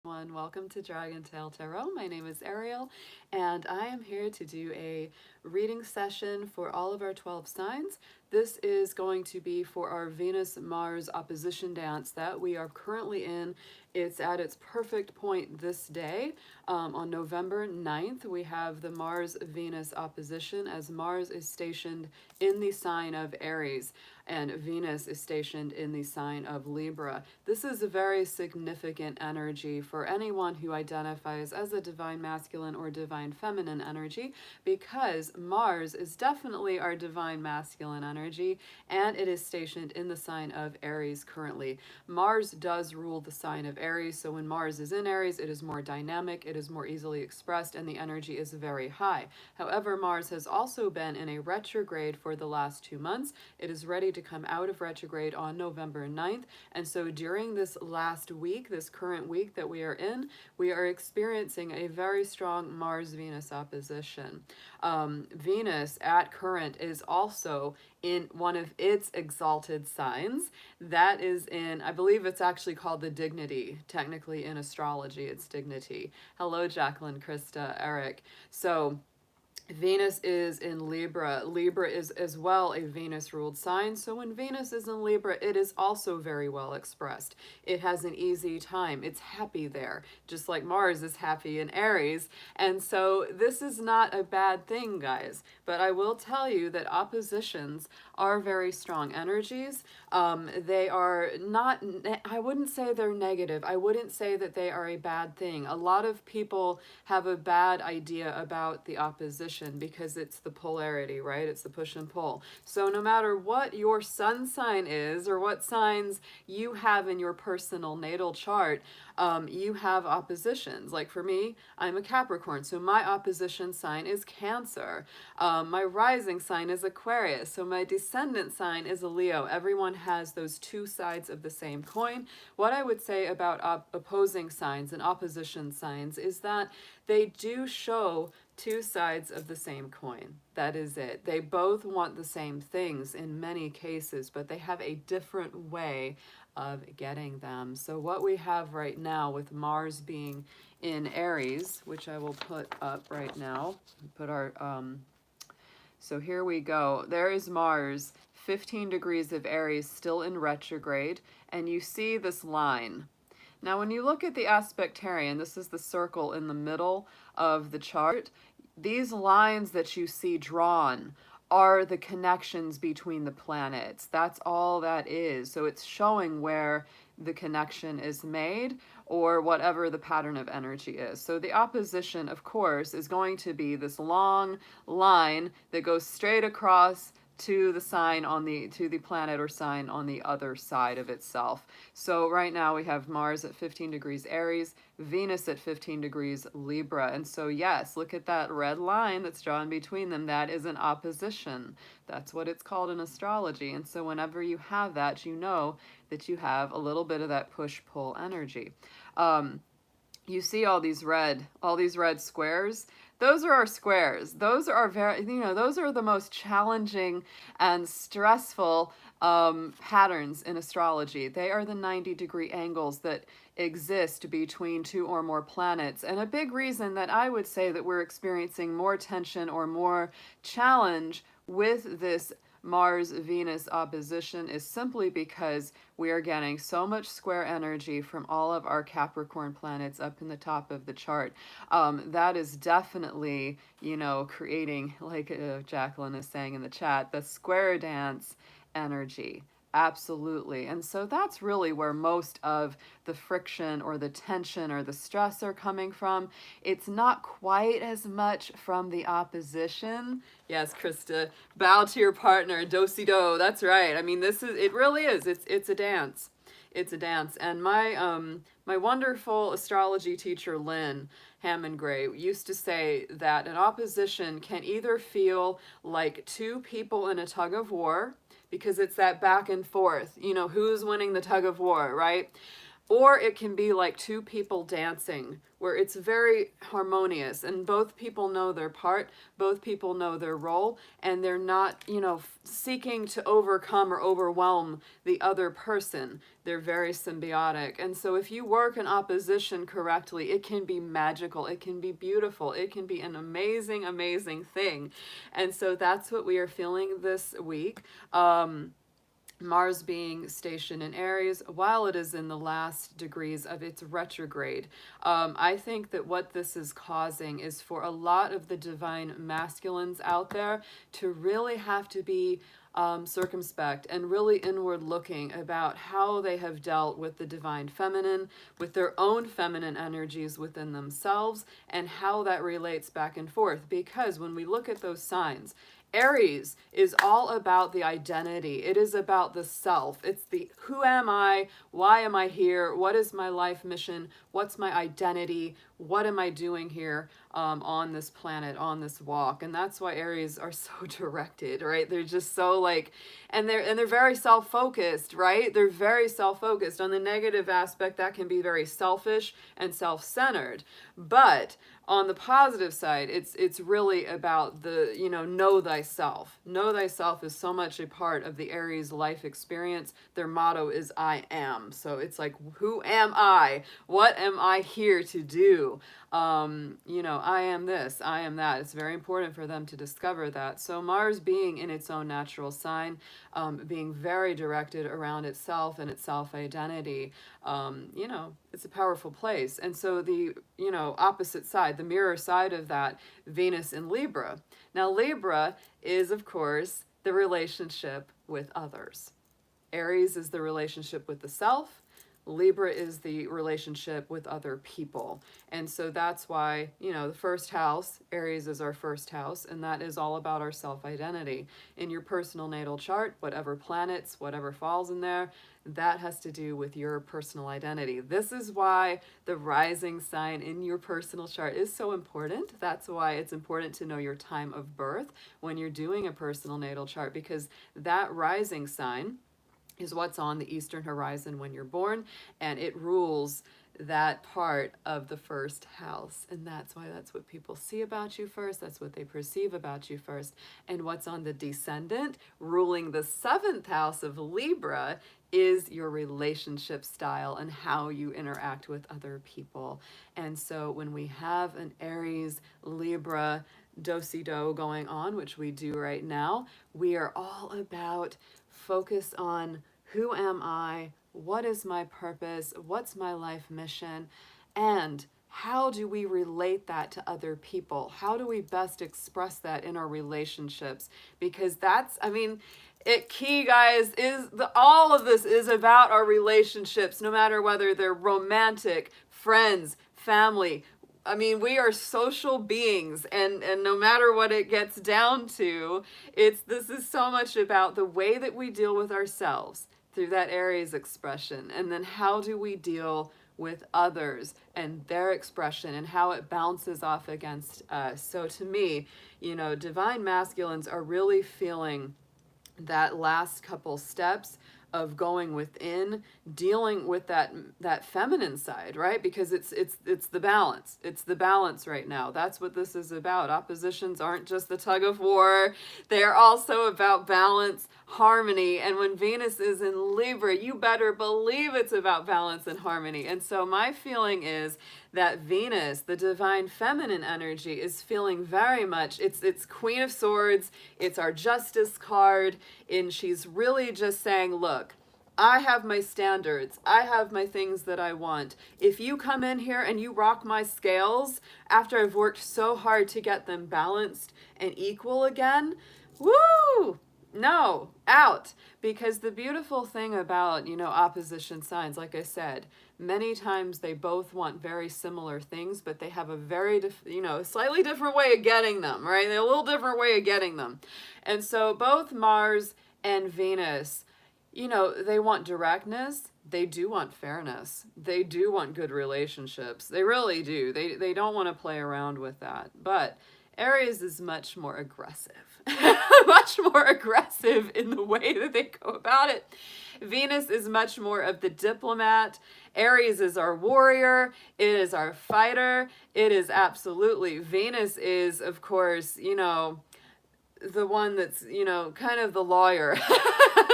Welcome to Dragon Tail Tarot. My name is Ariel, and I am here to do a reading session for all of our 12 signs. This is going to be for our Venus-Mars opposition dance that we are currently in. It's at its perfect point this day. On November 9th, we have the Mars-Venus opposition as Mars is stationed in the sign of Aries and Venus is stationed in the sign of Libra. This is a very significant energy for anyone who identifies as a divine masculine or divine feminine energy, because Mars is definitely our divine masculine energy, and it is stationed in the sign of Aries currently. Mars does rule the sign of Aries, so when Mars is in Aries, it is more dynamic, it is more easily expressed, and the energy is very high. However, Mars has also been in a retrograde for the last 2 months. It is ready to come out of retrograde on November 9th, and so during this last week, this current week that we are in, we are experiencing a very strong Mars-Venus opposition. Venus at current is also in one of its exalted signs. That is in, I believe it's actually called the dignity. Technically in astrology, it's dignity. Hello, Jacqueline, Krista, Eric. So Venus is in Libra. Libra is as well a Venus-ruled sign. So when Venus is in Libra, it is also very well expressed. It has an easy time. It's happy there, just like Mars is happy in Aries. And so this is not a bad thing, guys. But I will tell you that oppositions are very strong energies. They are not, I wouldn't say they're negative. I wouldn't say that they are a bad thing. A lot of people have a bad idea about the opposition because it's the polarity, right? It's the push and pull. So no matter what your sun sign is or what signs you have in your personal natal chart, you have oppositions. Like for me, I'm a Capricorn, so my opposition sign is Cancer. My rising sign is Aquarius, so my descendant sign is a Leo. Everyone has those two sides of the same coin. What I would say about opposing signs and opposition signs is that they do show two sides of the same coin. That is it. They both want the same things in many cases, but they have a different way of getting them. So what we have right now with Mars being in Aries, which I will put up right now, put our, so here we go. There is Mars, 15 degrees of Aries, still in retrograde, and you see this line. Now, when you look at the aspectarian, this is the circle in the middle of the chart. These lines that you see drawn are the connections between the planets. That's all that is. So it's showing where the connection is made or whatever the pattern of energy is. So the opposition, of course, is going to be this long line that goes straight across to the sign on to the planet or sign on the other side of itself. So right now we have Mars at 15 degrees Aries, Venus at 15 degrees Libra. And so yes, look at that red line that's drawn between them. That is an opposition. That's what it's called in astrology. And so whenever you have that, you know that you have a little bit of that push-pull energy. You see all these red squares. Those are our squares. Those are our those are the most challenging and stressful patterns in astrology. They are the 90-degree angles that exist between two or more planets. And a big reason that I would say that we're experiencing more tension or more challenge with this Mars-Venus opposition is simply because we are getting so much square energy from all of our Capricorn planets up in the top of the chart. That is definitely, creating, like Jacqueline is saying in the chat, the square dance energy. Absolutely. And so that's really where most of the friction or the tension or the stress are coming from. It's not quite as much from the opposition. Yes, Krista, bow to your partner, do-si-do. That's right. I mean, it really is. It's a dance. It's a dance. And my wonderful astrology teacher, Lynn Hammond Gray, used to say that an opposition can either feel like two people in a tug of war, because it's that back and forth, who's winning the tug of war, right? Or it can be like two people dancing, where it's very harmonious and both people know their part, both people know their role, and they're not, you know, seeking to overcome or overwhelm the other person. They're very symbiotic. And so if you work in opposition correctly, it can be magical, it can be beautiful, it can be an amazing, amazing thing. And so that's what we are feeling this week. Mars being stationed in Aries while it is in the last degrees of its retrograde. I think that what this is causing is for a lot of the divine masculines out there to really have to be circumspect and really inward looking about how they have dealt with the divine feminine, with their own feminine energies within themselves, and how that relates back and forth. Because when we look at those signs, Aries is all about the identity. It is about the self. It's the who am I? Why am I here? What is my life mission? What's my identity? What am I doing here on this planet, on this walk? And that's why Aries are so directed, right? They're just so like, and they're very self-focused, right? They're very self-focused. On the negative aspect, that can be very selfish and self-centered. But on the positive side, it's really about the, you know thyself. Know thyself is so much a part of the Aries life experience. Their motto is I am. So it's like, who am I? What am I here to do? You know, I am this, I am that. It's very important for them to discover that. So Mars being in its own natural sign, being very directed around itself and its self-identity, you know, it's a powerful place. And so the, you know, opposite side, the mirror side of that, Venus in Libra. Now Libra is, of course, the relationship with others. Aries is the relationship with the self. Libra is the relationship with other people. And so that's why, you know, the first house, Aries is our first house, and that is all about our self-identity. In your personal natal chart, whatever planets, whatever falls in there, that has to do with your personal identity. This is why the rising sign in your personal chart is so important. That's why it's important to know your time of birth when you're doing a personal natal chart, because that rising sign is what's on the eastern horizon when you're born, and it rules that part of the first house. And that's why that's what people see about you first, that's what they perceive about you first. And what's on the descendant, ruling the seventh house of Libra, is your relationship style and how you interact with other people. And so when we have an Aries Libra do-si-do going on, which we do right now, we are all about focus on who am I, what is my purpose, what's my life mission, and how do we relate that to other people? How do we best express that in our relationships? Because that's, I mean, key, guys, is all of this is about our relationships, no matter whether they're romantic, friends, family. I mean, we are social beings, and no matter what it gets down to, this is so much about the way that we deal with ourselves through that Aries expression, and then how do we deal with others and their expression and how it bounces off against us. So to me, you know, divine masculines are really feeling that last couple steps of going within, dealing with that feminine side, right? Because it's the balance. It's the balance right now. That's what this is about. Oppositions aren't just the tug of war. They are also about balance, harmony. And when Venus is in Libra, you better believe it's about balance and harmony. And so my feeling is that Venus, the divine feminine energy, is feeling very much, it's Queen of Swords, it's our Justice card, and she's really just saying, look, I have my standards. I have my things that I want. If you come in here and you rock my scales after I've worked so hard to get them balanced and equal again, woo! No, out. Because the beautiful thing about, you know, opposition signs, like I said, many times they both want very similar things, but they have a very, slightly different way of getting them, right? They're a little different way of getting them. And so both Mars and Venus, you know, they want directness. They do want fairness. They do want good relationships. They really do. They don't want to play around with that. But Aries is much more aggressive, much more aggressive in the way that they go about it. Venus is much more of the diplomat. Aries is our warrior. It is our fighter. It is absolutely, Venus is, of course, you know, the one that's, you know, kind of the lawyer.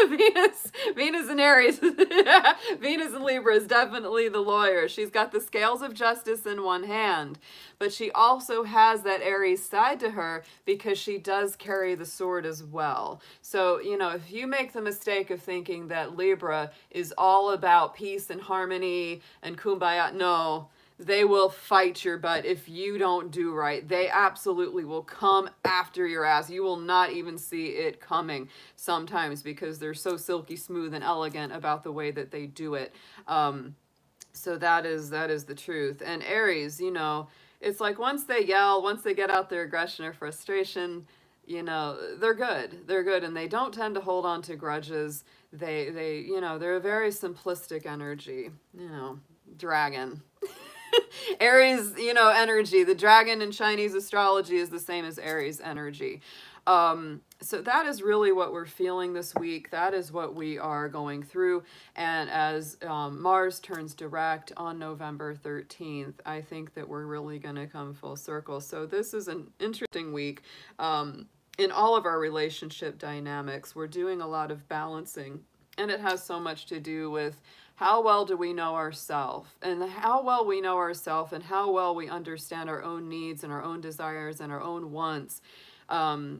Venus and Aries, Venus and Libra is definitely the lawyer. She's got the scales of justice in one hand, but she also has that Aries side to her because she does carry the sword as well. So, you know, if you make the mistake of thinking that Libra is all about peace and harmony and kumbaya, no. They will fight your butt if you don't do right. They absolutely will come after your ass. You will not even see it coming sometimes because they're so silky smooth and elegant about the way that they do it. So that is the truth. And Aries, you know, it's like once they yell, once they get out their aggression or frustration, you know, they're good. They're good, and they don't tend to hold on to grudges. They you know, they're a very simplistic energy, you know, dragon. Aries, you know, energy. The dragon in Chinese astrology is the same as Aries energy. So that is really what we're feeling this week. That is what we are going through. And as Mars turns direct on November 13th, I think that we're really going to come full circle. So this is an interesting week. In all of our relationship dynamics, we're doing a lot of balancing. And it has so much to do with how well do we know ourselves, and how well we know ourselves, and how well we understand our own needs and our own desires and our own wants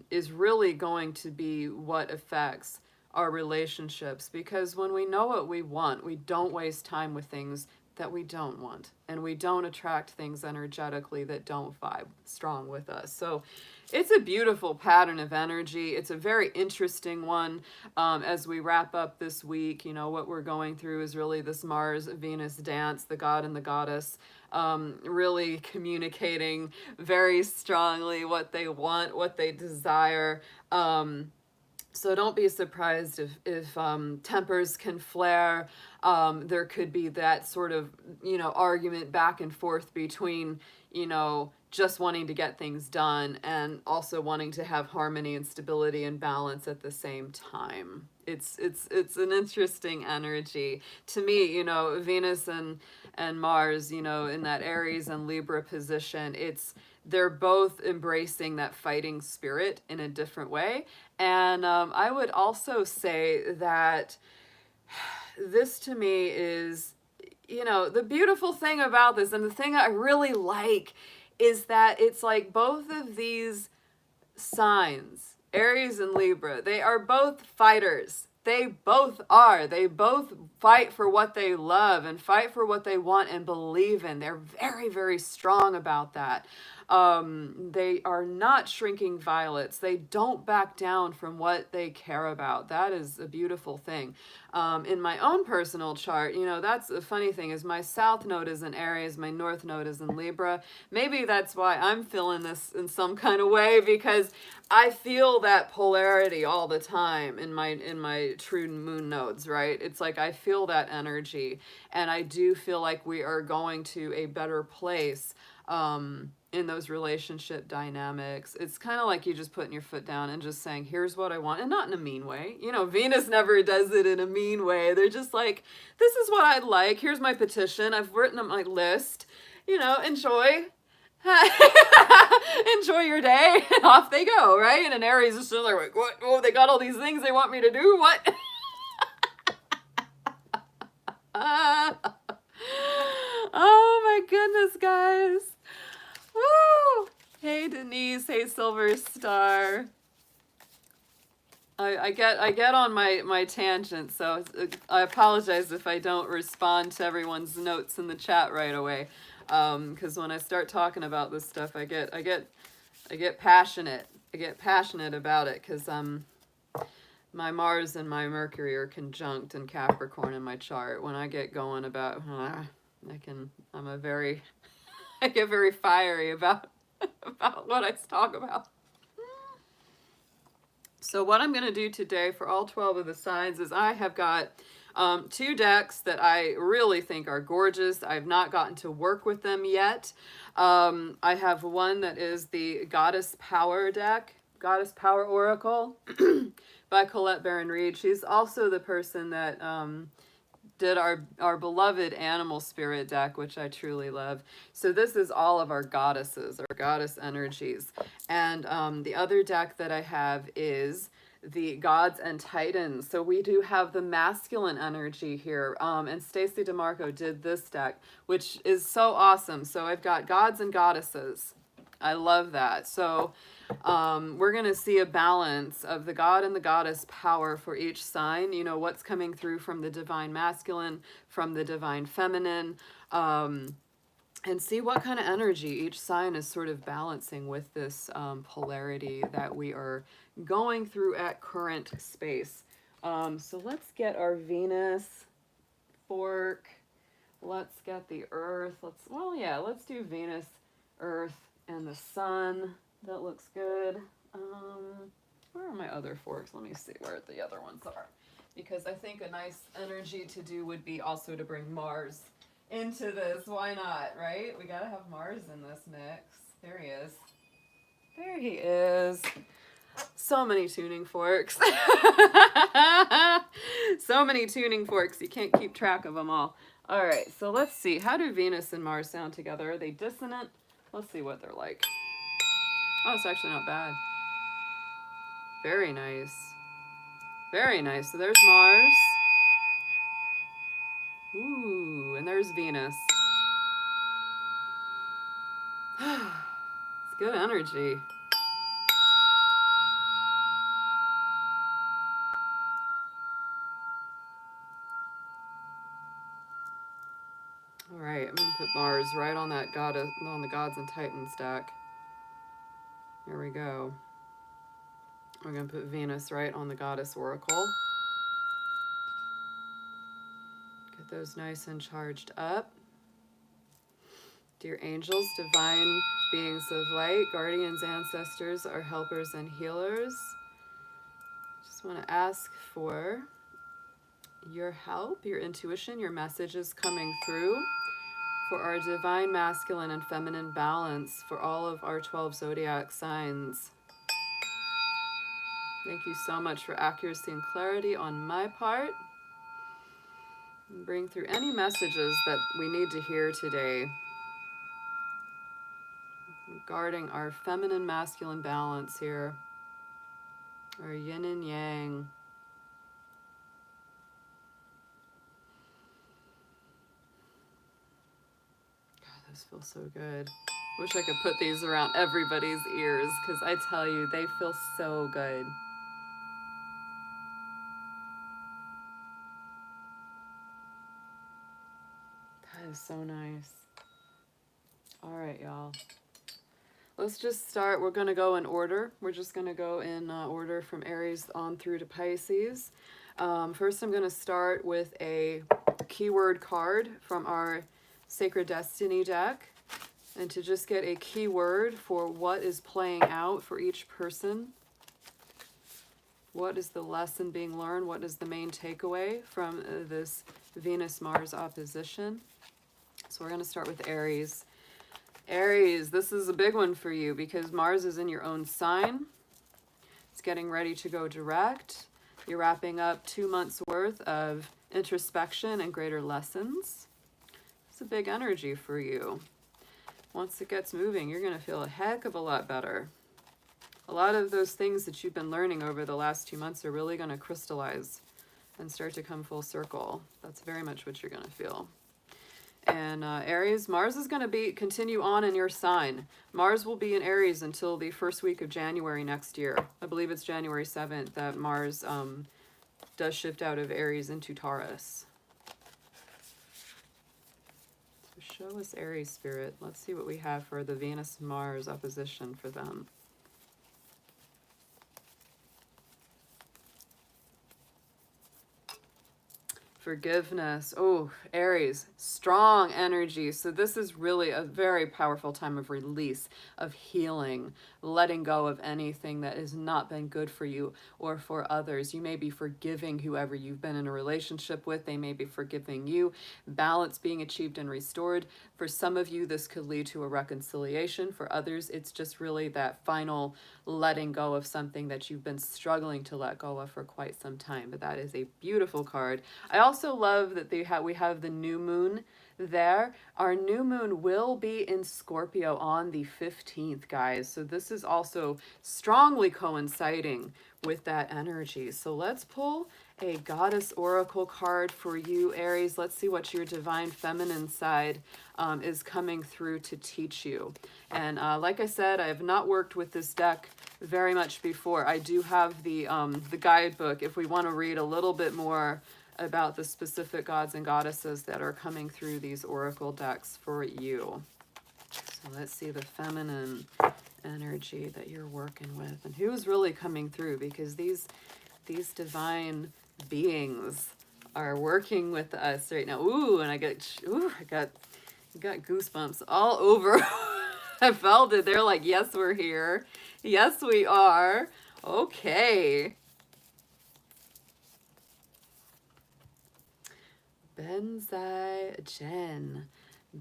is really going to be what affects our relationships. Because when we know what we want, we don't waste time with things that we don't want, and we don't attract things energetically that don't vibe strong with us. So it's a beautiful pattern of energy. It's a very interesting one. As we wrap up this week, you know, what we're going through is really this Mars-Venus dance, the god and the goddess, really communicating very strongly what they want, what they desire. So don't be surprised if tempers can flare. There could be that sort of, you know, argument back and forth between, you know, just wanting to get things done and also wanting to have harmony and stability and balance at the same time. It's an interesting energy. To me, you know, Venus and Mars, you know, in that Aries and Libra position, they're both embracing that fighting spirit in a different way. And I would also say that this to me is, you know, the beautiful thing about this, and the thing I really like, is that it's like both of these signs, Aries and Libra, they are both fighters. They both are. They both fight for what they love and fight for what they want and believe in. They're very, very strong about that. They are not shrinking violets. They don't back down from what they care about. That is a beautiful thing. In my own personal chart, you know, that's the funny thing is my south node is in Aries, my north node is in Libra. Maybe that's why I'm feeling this in some kind of way, because I feel that polarity all the time in my true moon nodes, right? It's like I feel that energy, and I do feel like we are going to a better place in those relationship dynamics. It's kind of like you just putting your foot down and just saying, here's what I want, and not in a mean way. You know, Venus never does it in a mean way. They're just like, this is what I'd like. Here's my petition. I've written up my list. You know, enjoy. Enjoy your day. And off they go, right? And an Aries is still like, what? Oh, they got all these things they want me to do? What? Oh my goodness, guys. Woo! Hey Denise, hey Silver Star. I get on my tangent, so I apologize if I don't respond to everyone's notes in the chat right away. Because when I start talking about this stuff, I get passionate. I get passionate about it because my Mars and my Mercury are conjunct in Capricorn in my chart. When I get going about, I get very fiery about what I talk about. So what I'm going to do today for all 12 of the signs is I have got Two decks that I really think are gorgeous. I've not gotten to work with them yet. I have one that is the Goddess Power deck, Goddess Power Oracle by Colette Baron Reed. She's also the person that did our beloved Animal Spirit deck, which I truly love. So this is all of our goddesses, our goddess energies. And the other deck that I have is the Gods and Titans. So we do have the masculine energy here. And Stacey DeMarco did this deck, which is so awesome. So I've got gods and goddesses. I love that. So we're going to see a balance of the god and the goddess power for each sign. You know, what's coming through from the divine masculine, from the divine feminine, and see what kind of energy each sign is sort of balancing with this polarity that we are going through at current space. So let's get our Venus fork. Let's get the Earth. Let's do Venus, Earth, and the Sun. That looks good. Where are my other forks? Let me see where the other ones are. Because I think a nice energy to do would be also to bring Mars into this. Why not, right? We gotta have Mars in this mix. There he is. There he is. So many tuning forks. So many tuning forks. You can't keep track of them all. All right, so let's see. How do Venus and Mars sound together? Are they dissonant? Let's see what they're like. Oh, it's actually not bad. Very nice. Very nice. So there's Mars. Ooh, and there's Venus. It's good energy. All right, I'm gonna put Mars right on that goddess, on the Gods and Titans deck. Here we go. We're gonna put Venus right on the Goddess Oracle. Get those nice and charged up. Dear angels, divine beings of light, guardians, ancestors, our helpers and healers. Just want to ask for your help, your intuition, your messages coming through for our divine masculine and feminine balance for all of our 12 zodiac signs. Thank you so much for accuracy and clarity on my part. And bring through any messages that we need to hear today regarding our feminine masculine balance here, our yin and yang. This feels so good. Wish I could put these around everybody's ears, because I tell you, they feel so good. That is so nice. All right, y'all. Let's just start. We're going to go in order. We're just going to go in order from Aries on through to Pisces. First, I'm going to start with a keyword card from our Sacred Destiny deck, and to just get a keyword for what is playing out for each person. What is the lesson being learned? What is the main takeaway from this Venus-Mars opposition? So we're going to start with Aries. Aries, this is a big one for you because Mars is in your own sign. It's getting ready to go direct. You're wrapping up 2 months worth of introspection and greater lessons. It's a big energy for you. Once it gets moving, you're going to feel a heck of a lot better. A lot of those things that you've been learning over the last 2 months are really going to crystallize and start to come full circle. That's very much what you're going to feel. And Aries, Mars is going to continue on in your sign. Mars will be in Aries until the first week of January next year. I believe it's January 7th that Mars does shift out of Aries into Taurus. Show us Aries spirit. Let's see what we have for the Venus-Mars opposition for them. forgiveness. Oh, Aries, strong energy. So this is really a very powerful time of release, of healing, letting go of anything that has not been good for you or for others. You may be forgiving whoever you've been in a relationship with. They may be forgiving you. Balance being achieved and restored. For some of you, this could lead to a reconciliation. For others, it's just really that final letting go of something that you've been struggling to let go of for quite some time. But that is a beautiful card. I also love that we have the new moon there. Our new moon will be in Scorpio on the 15th, guys. So this is also strongly coinciding with that energy. So let's pull a goddess oracle card for you, Aries. Let's see what your divine feminine side is coming through to teach you. And like I said, I have not worked with this deck very much before. I do have the guidebook if we want to read a little bit more about the specific gods and goddesses that are coming through these oracle decks for you. So let's see the feminine energy that you're working with and who's really coming through, because these divine beings are working with us right now. Ooh, and I got goosebumps all over. I felt it. They're like, yes, we're here. Yes, we are. Okay. Benzai Jen,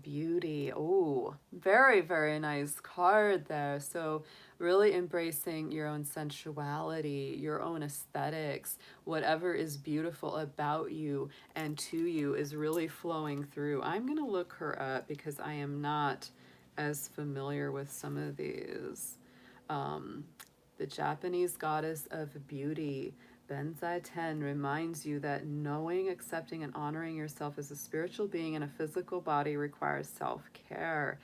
beauty. Oh, very, very nice card there. So really embracing your own sensuality, your own aesthetics, whatever is beautiful about you and to you is really flowing through. I'm going to look her up because I am not as familiar with some of these. The Japanese goddess of beauty, Benzai 10, reminds you that knowing, accepting, and honoring yourself as a spiritual being in a physical body requires self-care.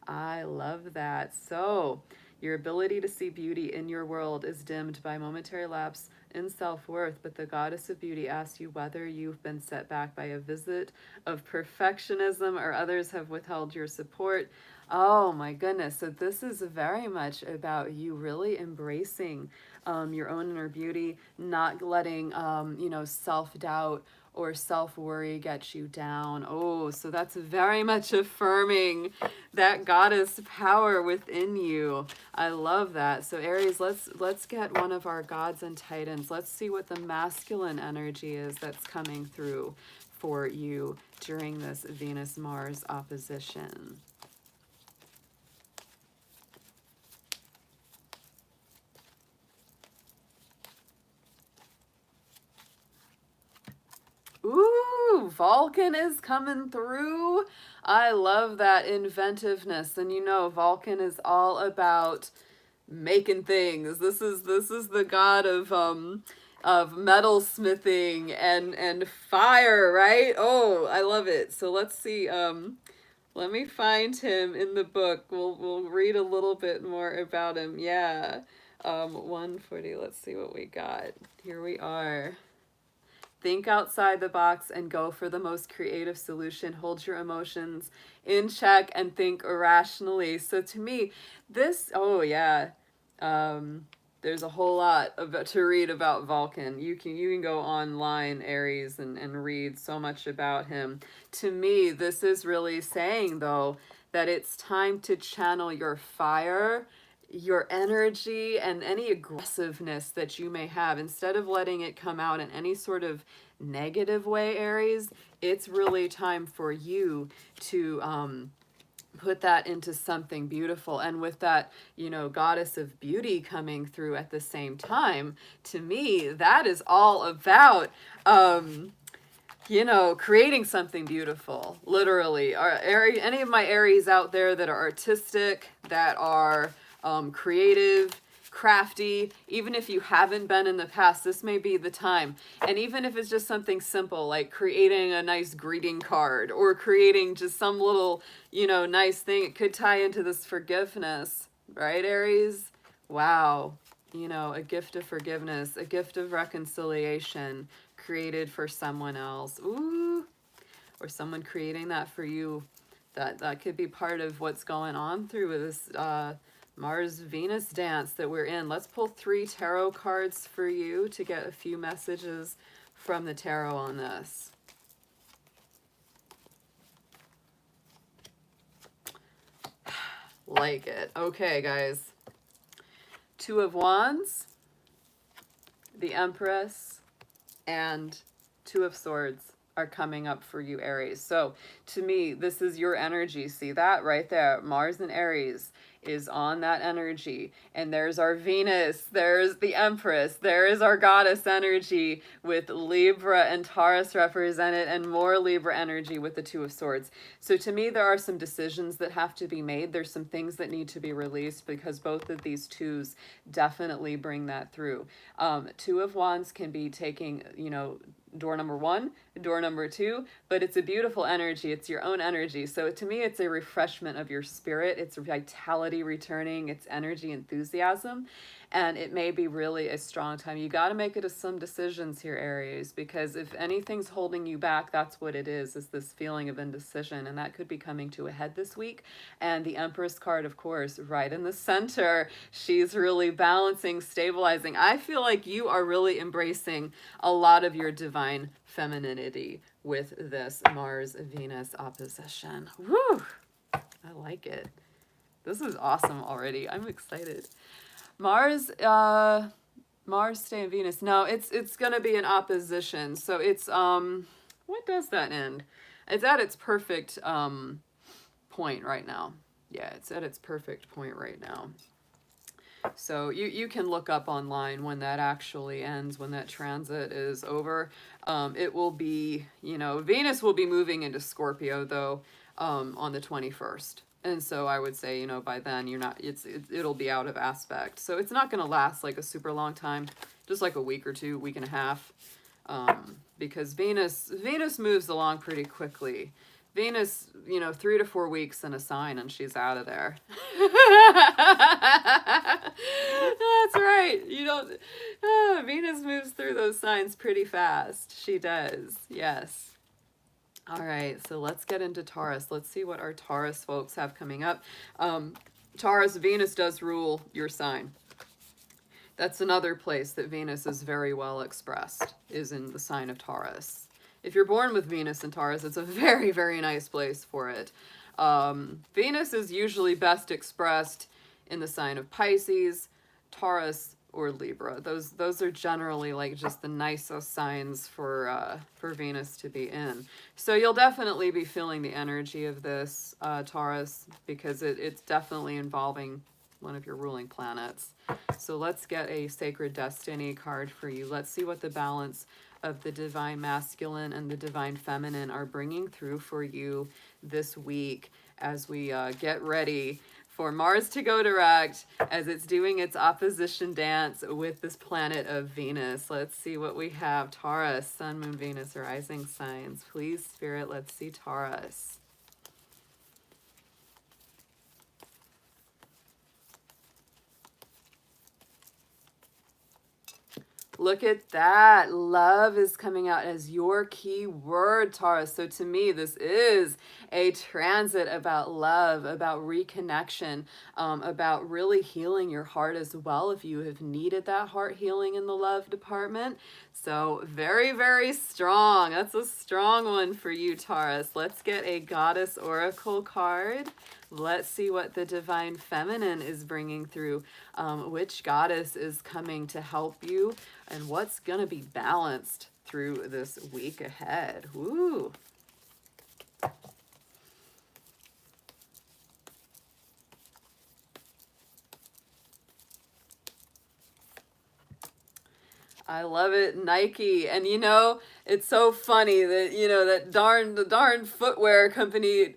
I love that. So, your ability to see beauty in your world is dimmed by momentary lapse in self-worth, but the goddess of beauty asks you whether you've been set back by a visit of perfectionism or others have withheld your support. Oh my goodness. So this is very much about you really embracing your own inner beauty, not letting, self-doubt or self-worry get you down. Oh, so that's very much affirming that goddess power within you. I love that. So Aries, let's get one of our gods and titans. Let's see what the masculine energy is that's coming through for you during this Venus-Mars opposition. Ooh, Vulcan is coming through. I love that inventiveness. And you know, Vulcan is all about making things. This is the god of metal smithing and fire, right? Oh, I love it. So let's see. Let me find him in the book. We'll read a little bit more about him. Yeah. 140. Let's see what we got. Here we are. Think outside the box and go for the most creative solution. Hold your emotions in check and think irrationally. So to me, this, oh yeah, there's a whole lot to read about Vulcan. You can go online, Aries, and read so much about him. To me, this is really saying, though, that it's time to channel your fire, your energy, and any aggressiveness that you may have. Instead of letting it come out in any sort of negative way, Aries, it's really time for you to put that into something beautiful. And with that, goddess of beauty coming through at the same time, to me, that is all about creating something beautiful, literally. Any of my Aries out there that are artistic, that are creative, crafty, even if you haven't been in the past, this may be the time. And even if it's just something simple like creating a nice greeting card or creating just some little, nice thing, it could tie into this forgiveness, right, Aries? Wow. A gift of forgiveness, a gift of reconciliation created for someone else. Ooh. Or someone creating that for you. That could be part of what's going on through this Mars-Venus dance that we're in. Let's pull 3 tarot cards for you to get a few messages from the tarot on this. Like it. Okay, guys. Two of Wands, the Empress, and Two of Swords are coming up for you, Aries. So to me, this is your energy. See that right there? Mars and Aries is on that energy. And there's our Venus. There's the Empress. There is our goddess energy with Libra and Taurus represented, and more Libra energy with the Two of Swords. So to me, there are some decisions that have to be made. There's some things that need to be released because both of these twos definitely bring that through. Two of Wands can be taking, you know, door number one, door number two, but it's a beautiful energy. It's your own energy. So to me, it's a refreshment of your spirit. It's vitality returning. It's energy, enthusiasm. And it may be really a strong time. You got to make it some decisions here, Aries, because if anything's holding you back, that's what it is this feeling of indecision. And that could be coming to a head this week. And the Empress card, of course, right in the center. She's really balancing, stabilizing. I feel like you are really embracing a lot of your divine femininity with this Mars-Venus opposition. Woo! I like it. This is awesome already. I'm excited. Mars stay in Venus. No, it's gonna be an opposition. So it's what does that end? It's at its perfect point right now. Yeah, it's at its perfect point right now. So you can look up online when that actually ends, when that transit is over. It will be, you know, Venus will be moving into Scorpio though on the 21st. And so I would say, you know, by then you're not, it'll be out of aspect. So it's not going to last like a super long time, just like a week or two, week and a half, because Venus moves along pretty quickly. Venus, you know, 3 to 4 weeks in a sign and she's out of there. That's right. You don't, Venus moves through those signs pretty fast. She does. Yes. All right, so let's get into Taurus. Let's see what our Taurus folks have coming up. Taurus, Venus does rule your sign. That's another place that Venus is very well expressed, is in the sign of Taurus. If you're born with Venus in Taurus, it's a very, very nice place for it. Venus is usually best expressed in the sign of Pisces, Taurus, or Libra. Those are generally like just the nicest signs for Venus to be in. So you'll definitely be feeling the energy of this Taurus, because it's definitely involving one of your ruling planets. So let's get a Sacred Destiny card for you. Let's see what the balance of the divine masculine and the divine feminine are bringing through for you this week as we get ready for Mars to go direct, as it's doing its opposition dance with this planet of Venus. Let's see what we have. Taurus, Sun, Moon, Venus, rising signs. Please, Spirit, let's see Taurus. Look at that. Love is coming out as your key word, Taurus. So to me, this is a transit about love, about reconnection, about really healing your heart as well if you have needed that heart healing in the love department. So very, very strong. That's a strong one for you, Taurus. Let's get a Goddess Oracle card. Let's see what the divine feminine is bringing through. Which goddess is coming to help you, and what's going to be balanced through this week ahead. Woo! I love it, Nike. And you know, it's so funny that, you know, that the darn footwear company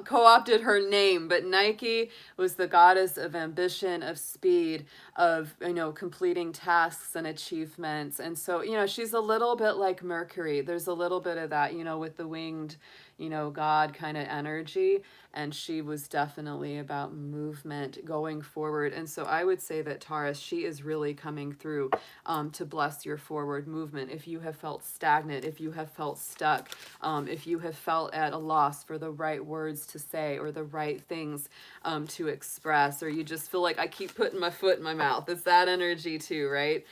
co-opted her name, but Nike was the goddess of ambition, of speed, of, you know, completing tasks and achievements. And so, you know, she's a little bit like Mercury. There's a little bit of that, you know, with the winged, you know, God kind of energy. And she was definitely about movement going forward. And so I would say that Taurus, she is really coming through to bless your forward movement. If you have felt stagnant, if you have felt stuck, if you have felt at a loss for the right words to say or the right things to express, or you just feel like I keep putting my foot in my mouth, it's that energy too, right?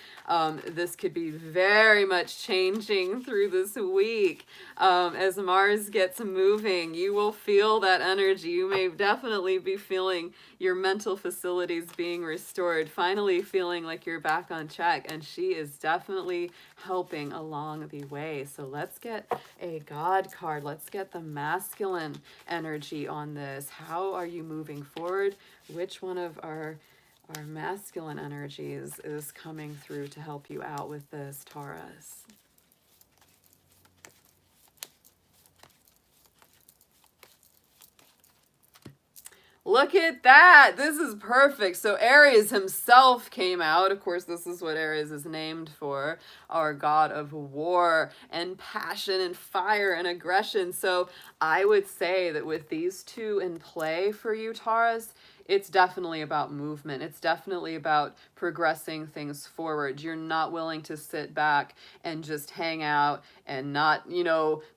This could be very much changing through this week as Mars gets gets moving, you will feel that energy. You may definitely be feeling your mental facilities being restored, finally feeling like you're back on track, and she is definitely helping along the way. So let's get a God card. Let's get the masculine energy on this. How are you moving forward? Which one of our masculine energies is coming through to help you out with this, Taurus? Look at that. This is perfect. So Aries himself came out. Of course, this is what Aries is named for, our god of war and passion and fire and aggression. So I would say that with these two in play for you, Taurus, it's definitely about movement. It's definitely about progressing things forward. You're not willing to sit back and just hang out and not,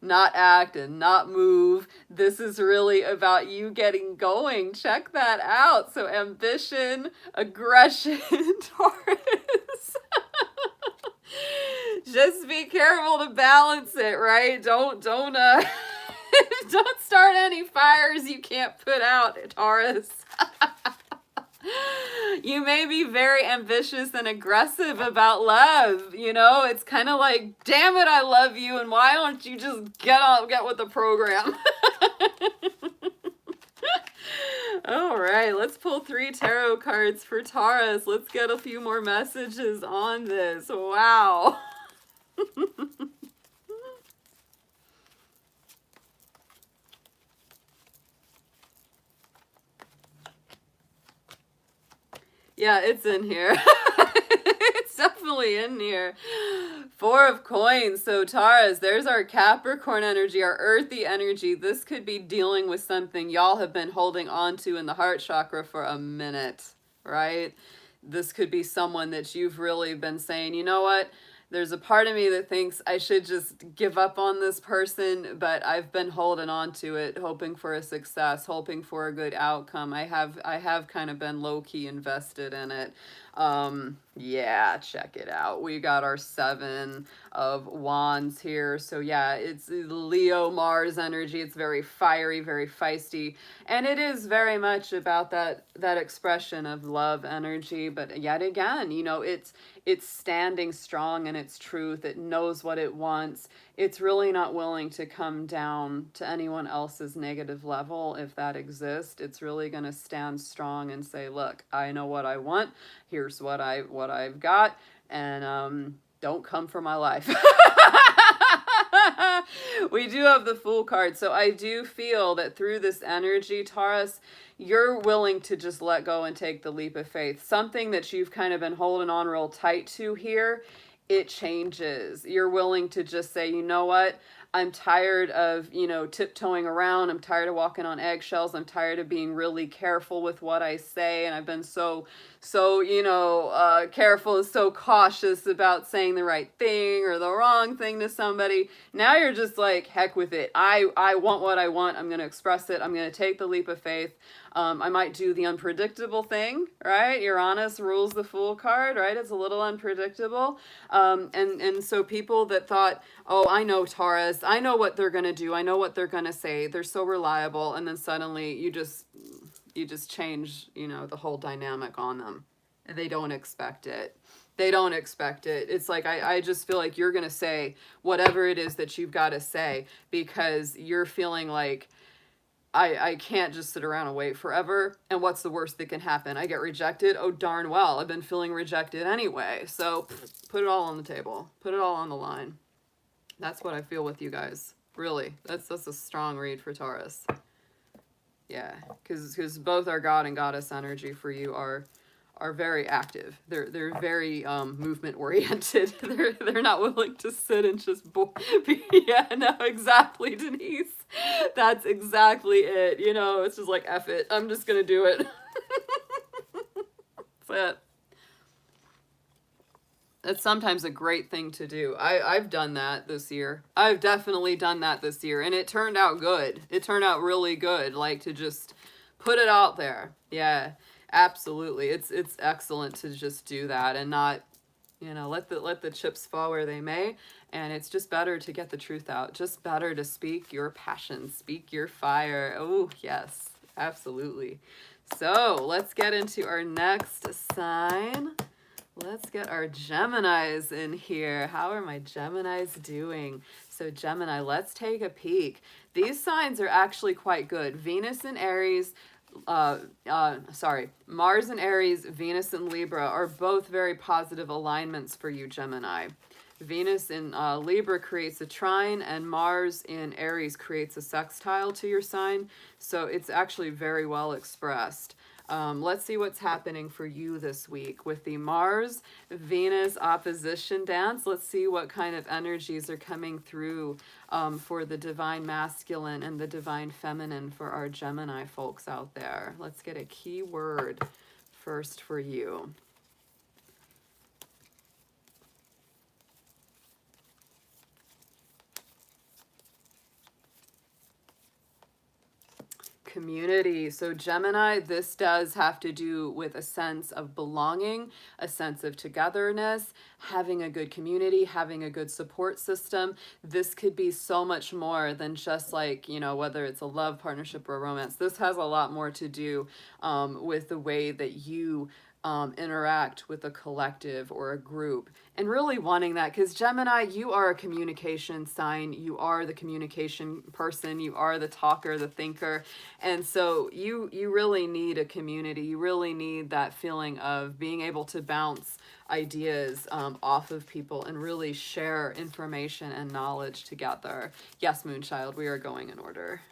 not act and not move. This is really about you getting going. Check that out. So ambition, aggression, Taurus. Just be careful to balance it, right? Don't don't start any fires you can't put out, Taurus. You may be very ambitious and aggressive about love. It's kind of like, damn it, I love you, and why don't you just get with the program? All right, let's pull 3 tarot cards for Taurus. Let's get a few more messages on this. Wow. Yeah, it's in here. It's definitely in here. 4 of coins. So Taurus, there's our Capricorn energy, our earthy energy. This could be dealing with something y'all have been holding on to in the heart chakra for a minute, right? This could be someone that you've really been saying, you know what? There's a part of me that thinks I should just give up on this person, but I've been holding on to it, hoping for a success, hoping for a good outcome. I have kind of been low-key invested in it. Yeah, check it out. We got our 7 of Wands here. So yeah, it's Leo Mars energy. It's very fiery, very feisty, and it is very much about that expression of love energy. But yet again, it's standing strong in its truth. It knows what it wants. It's really not willing to come down to anyone else's negative level if that exists. It's really going to stand strong and say, look, I know what I want. Here's what I've got, and don't come for my life. We do have the Fool card, so I do feel that through this energy, Taurus, you're willing to just let go and take the leap of faith. Something that you've kind of been holding on real tight to here, it changes. You're willing to just say, you know what? I'm tired of, tiptoeing around. I'm tired of walking on eggshells. I'm tired of being really careful with what I say. And I've been so careful and so cautious about saying the right thing or the wrong thing to somebody. Now you're just like, heck with it. I want what I want. I'm going to express it. I'm going to take the leap of faith. I might do the unpredictable thing, right? Uranus rules the Fool card, right? It's a little unpredictable. And so people that thought, oh, I know Taurus, I know what they're going to do. I know what they're going to say. They're so reliable. And then suddenly you just change, the whole dynamic on them. And they don't expect it. They don't expect it. It's like, I just feel like you're going to say whatever it is that you've got to say because you're feeling like, I can't just sit around and wait forever. And what's the worst that can happen? I get rejected? Oh, darn well. I've been feeling rejected anyway. So put it all on the table. Put it all on the line. That's what I feel with you guys. Really. That's a strong read for Taurus. Yeah. Because both our God and Goddess energy for you are very active. They're very movement oriented. They're not willing to sit and just yeah, no, exactly, Denise. That's exactly it. It's just like, F it. I'm just gonna do it. That's it. That's sometimes a great thing to do. I've done that this year. I've definitely done that this year, and it turned out good. It turned out really good. Like, to just put it out there. Yeah. Absolutely. It's excellent to just do that and not You know, let the chips fall where they may, and it's just better to get the truth out. Just better to speak your passion, speak your fire. Oh, yes, absolutely. So let's get into our next sign. Let's get our Geminis in here. How are my Geminis doing? So Gemini, let's take a peek. These signs are actually quite good. Venus in Aries, Mars in Aries, Venus in Libra are both very positive alignments for you, Gemini. Venus in Libra creates a trine, and Mars in Aries creates a sextile to your sign. So it's actually very well expressed. Let's see what's happening for you this week with the Mars Venus opposition dance. Let's see what kind of energies are coming through for the divine masculine and the divine feminine for our Gemini folks out there. Let's get a key word first for you. Community. So Gemini, this does have to do with a sense of belonging, a sense of togetherness, having a good community, having a good support system. This could be so much more than just like, you know, whether it's a love partnership or a romance. This has a lot more to do with the way that you interact with a collective or a group, and really wanting that, because Gemini, you are a communication sign. You are the communication person. You are the talker, the thinker. And so you really need a community. You really need that feeling of being able to bounce ideas off of people and really share information and knowledge together. Yes, Moonchild, we are going in order.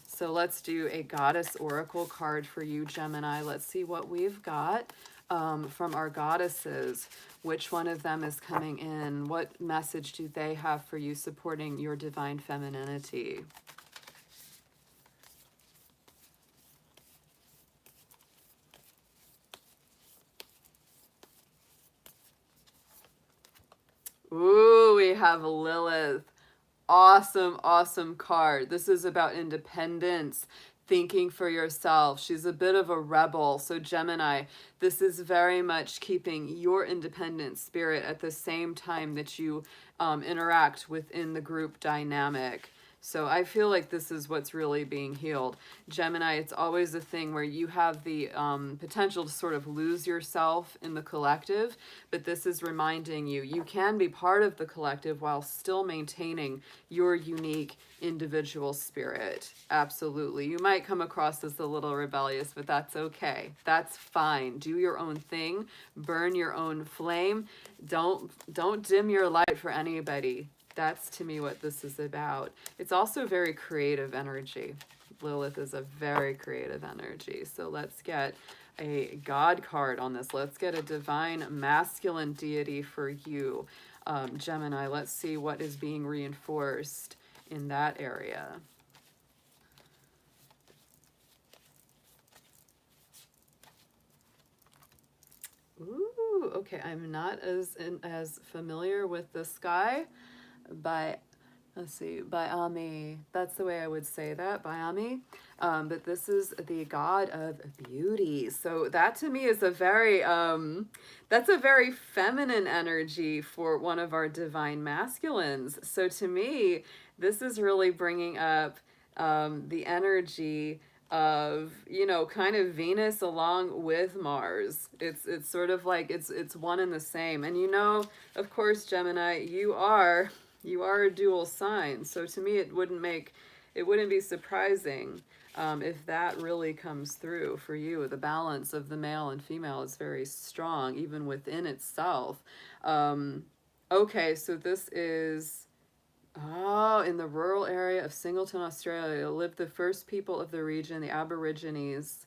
So let's do a goddess oracle card for you, Gemini. Let's see what we've got from our goddesses. Which one of them is coming in? What message do they have for you supporting your divine femininity? Ooh, we have Lilith. Awesome, awesome card. This is about independence, thinking for yourself. She's a bit of a rebel. So Gemini, this is very much keeping your independent spirit at the same time that you interact within the group dynamic. So I feel like this is what's really being healed. Gemini, it's always a thing where you have the potential to sort of lose yourself in the collective, but this is reminding you, you can be part of the collective while still maintaining your unique individual spirit. Absolutely. You might come across as a little rebellious, but that's okay. That's fine. Do your own thing. Burn your own flame. Don't dim your light for anybody. That's to me what this is about. It's also very creative energy. Lilith is a very creative energy. So let's get a God card on this. Let's get a divine masculine deity for you, Gemini. Let's see what is being reinforced in that area. Ooh, okay. I'm not as familiar with this guy. Let's see, Bayami. That's the way I would say that, Bayami. But this is the god of beauty. So that to me is a very, that's a very feminine energy for one of our divine masculines. So to me, this is really bringing up the energy of, you know, kind of Venus along with Mars. It's sort of like it's one and the same. And you know, of course, Gemini, you are a dual sign. So to me, it wouldn't be surprising if that really comes through for you. The balance of the male and female is very strong, even within itself. Okay, so this is, in the rural area of Singleton, Australia, lived the first people of the region, the Aborigines.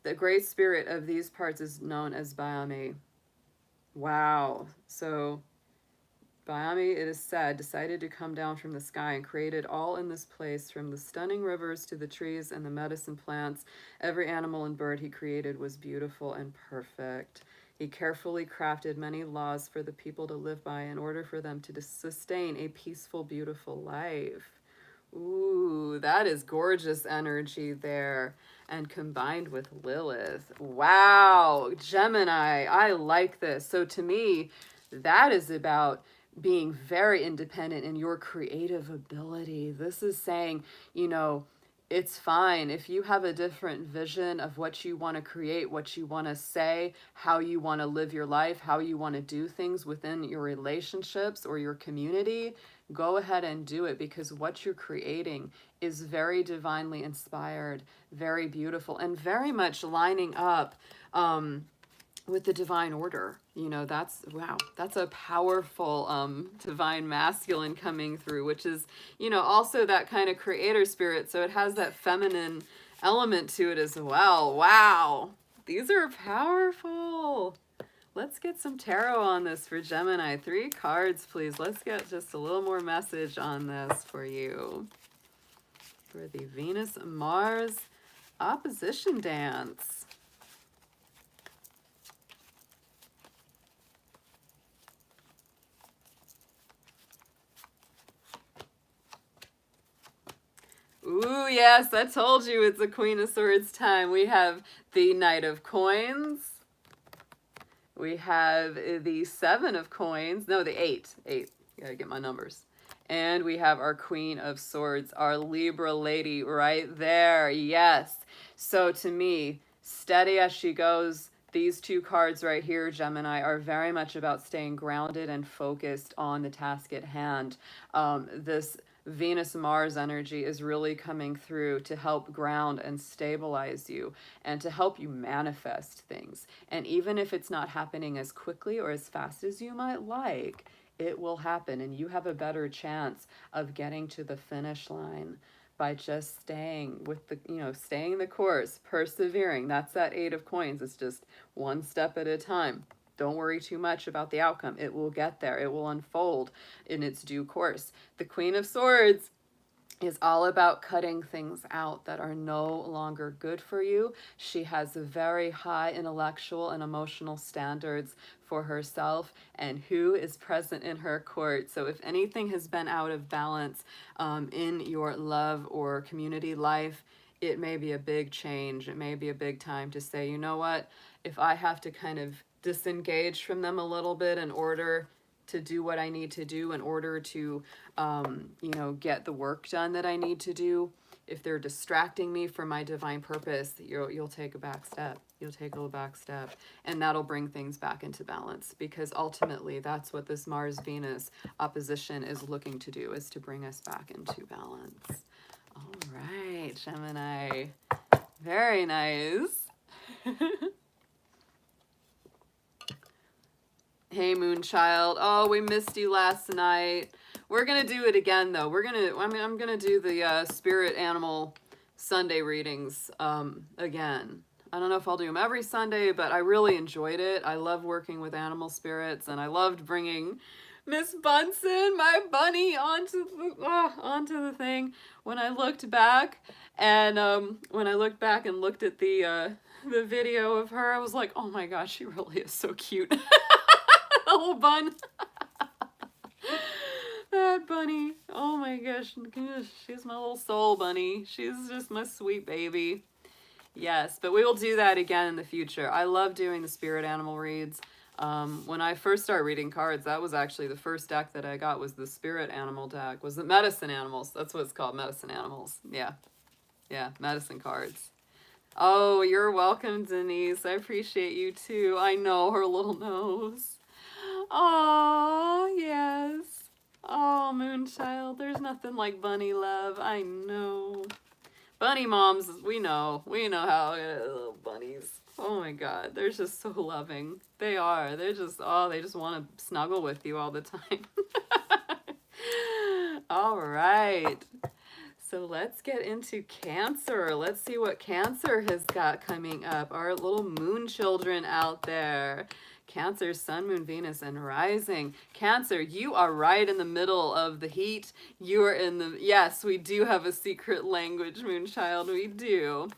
The great spirit of these parts is known as Bayami. Wow. So Bayami, it is said, decided to come down from the sky and created all in this place, from the stunning rivers to the trees and the medicine plants. Every animal and bird he created was beautiful and perfect. He carefully crafted many laws for the people to live by in order for them to sustain a peaceful, beautiful life. Ooh, that is gorgeous energy there. And combined with Lilith. Wow, Gemini, I like this. So to me, that is about being very independent in your creative ability. This is saying, you know, it's fine if you have a different vision of what you want to create, what you want to say, how you want to live your life, how you want to do things within your relationships or your community. Go ahead and do it, because what you're creating is very divinely inspired, very beautiful, and very much lining up with the divine order. You know, that's, wow, that's a powerful divine masculine coming through, which is, you know, also that kind of creator spirit. So it has that feminine element to it as well. Wow, these are powerful. Let's get some tarot on this for Gemini. 3 cards, please. Let's get just a little more message on this for you. For the Venus-Mars opposition dance. Ooh, yes, I told you it's a Queen of Swords time. We have the Knight of Coins. We have the 7 of Coins. No, the 8. 8. Gotta get my numbers. And we have our Queen of Swords, our Libra lady right there. Yes. So to me, steady as she goes, these 2 cards right here, Gemini, are very much about staying grounded and focused on the task at hand. This Venus-Mars energy is really coming through to help ground and stabilize you and to help you manifest things. And even if it's not happening as quickly or as fast as you might like, it will happen, and you have a better chance of getting to the finish line by just staying with the, you know, staying the course, persevering. That's that 8 of Coins. It's just one step at a time. Don't worry too much about the outcome. It will get there. It will unfold in its due course. The Queen of Swords is all about cutting things out that are no longer good for you. She has very high intellectual and emotional standards for herself and who is present in her court. So if anything has been out of balance in your love or community life, it may be a big change. It may be a big time to say, you know what, if I have to kind of disengage from them a little bit in order to do what I need to do, in order to, you know, get the work done that I need to do. If they're distracting me from my divine purpose, you'll take a back step. You'll take a back step, and that'll bring things back into balance, because ultimately that's what this Mars-Venus opposition is looking to do, is to bring us back into balance. All right, Gemini. Very nice. Hey, Moonchild. Oh, we missed you last night. We're going to do it again, though. I'm going to do the spirit animal Sunday readings again. I don't know if I'll do them every Sunday, but I really enjoyed it. I love working with animal spirits, and I loved bringing Miss Bunsen, my bunny, onto the thing. When I looked back and looked at the video of her, I was like, oh my gosh, she really is so cute. The little bun. That bunny. Oh my gosh. She's my little soul bunny. She's just my sweet baby. Yes, but we will do that again in the future. I love doing the spirit animal reads. When I first started reading cards, that was actually the first deck that I got, was the spirit animal deck. Was the medicine animals. That's what it's called, medicine animals. Yeah. Yeah, medicine cards. Oh, you're welcome, Denise. I appreciate you too. I know, her little nose. Oh, yes. Oh, Moonchild, there's nothing like bunny love. I know. Bunny moms, we know how little bunnies. Oh my God, they're just so loving. They are. They're just, oh, they just want to snuggle with you all the time. All right. So let's get into Cancer. Let's see what Cancer has got coming up. Our little moon children out there. Cancer, Sun, Moon, Venus, and Rising. Cancer, you are right in the middle of the heat. You are in the, yes, we do have a secret language, Moonchild, we do.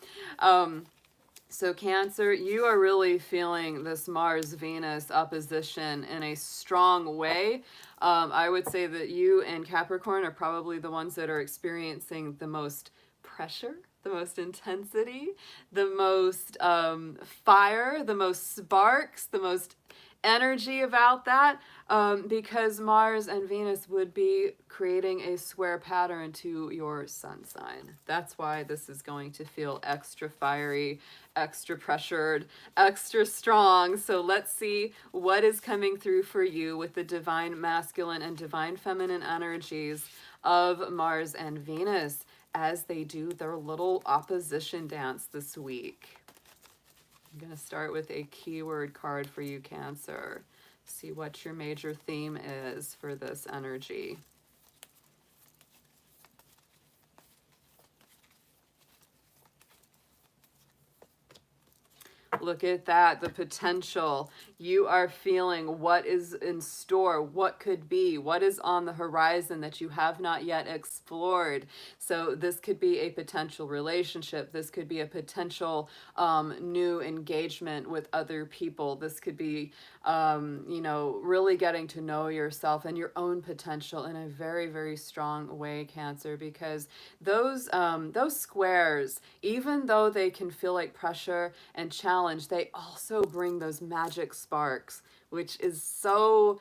So Cancer, you are really feeling this Mars-Venus opposition in a strong way. I would say that you and Capricorn are probably the ones that are experiencing the most pressure, the most intensity, the most fire, the most sparks, the most energy about that, because Mars and Venus would be creating a square pattern to your sun sign. That's why this is going to feel extra fiery, extra pressured, extra strong. So let's see what is coming through for you with the divine masculine and divine feminine energies of Mars and Venus as they do their little opposition dance this week. I'm going to start with a keyword card for you, Cancer. See what your major theme is for this energy. Look at that, the potential. You are feeling what is in store, what could be, what is on the horizon that you have not yet explored. So this could be a potential relationship. This could be a potential new engagement with other people. This could be, you know, really getting to know yourself and your own potential in a very, very strong way, Cancer, because those squares, even though they can feel like pressure and challenge, they also bring those magic sparks, which is so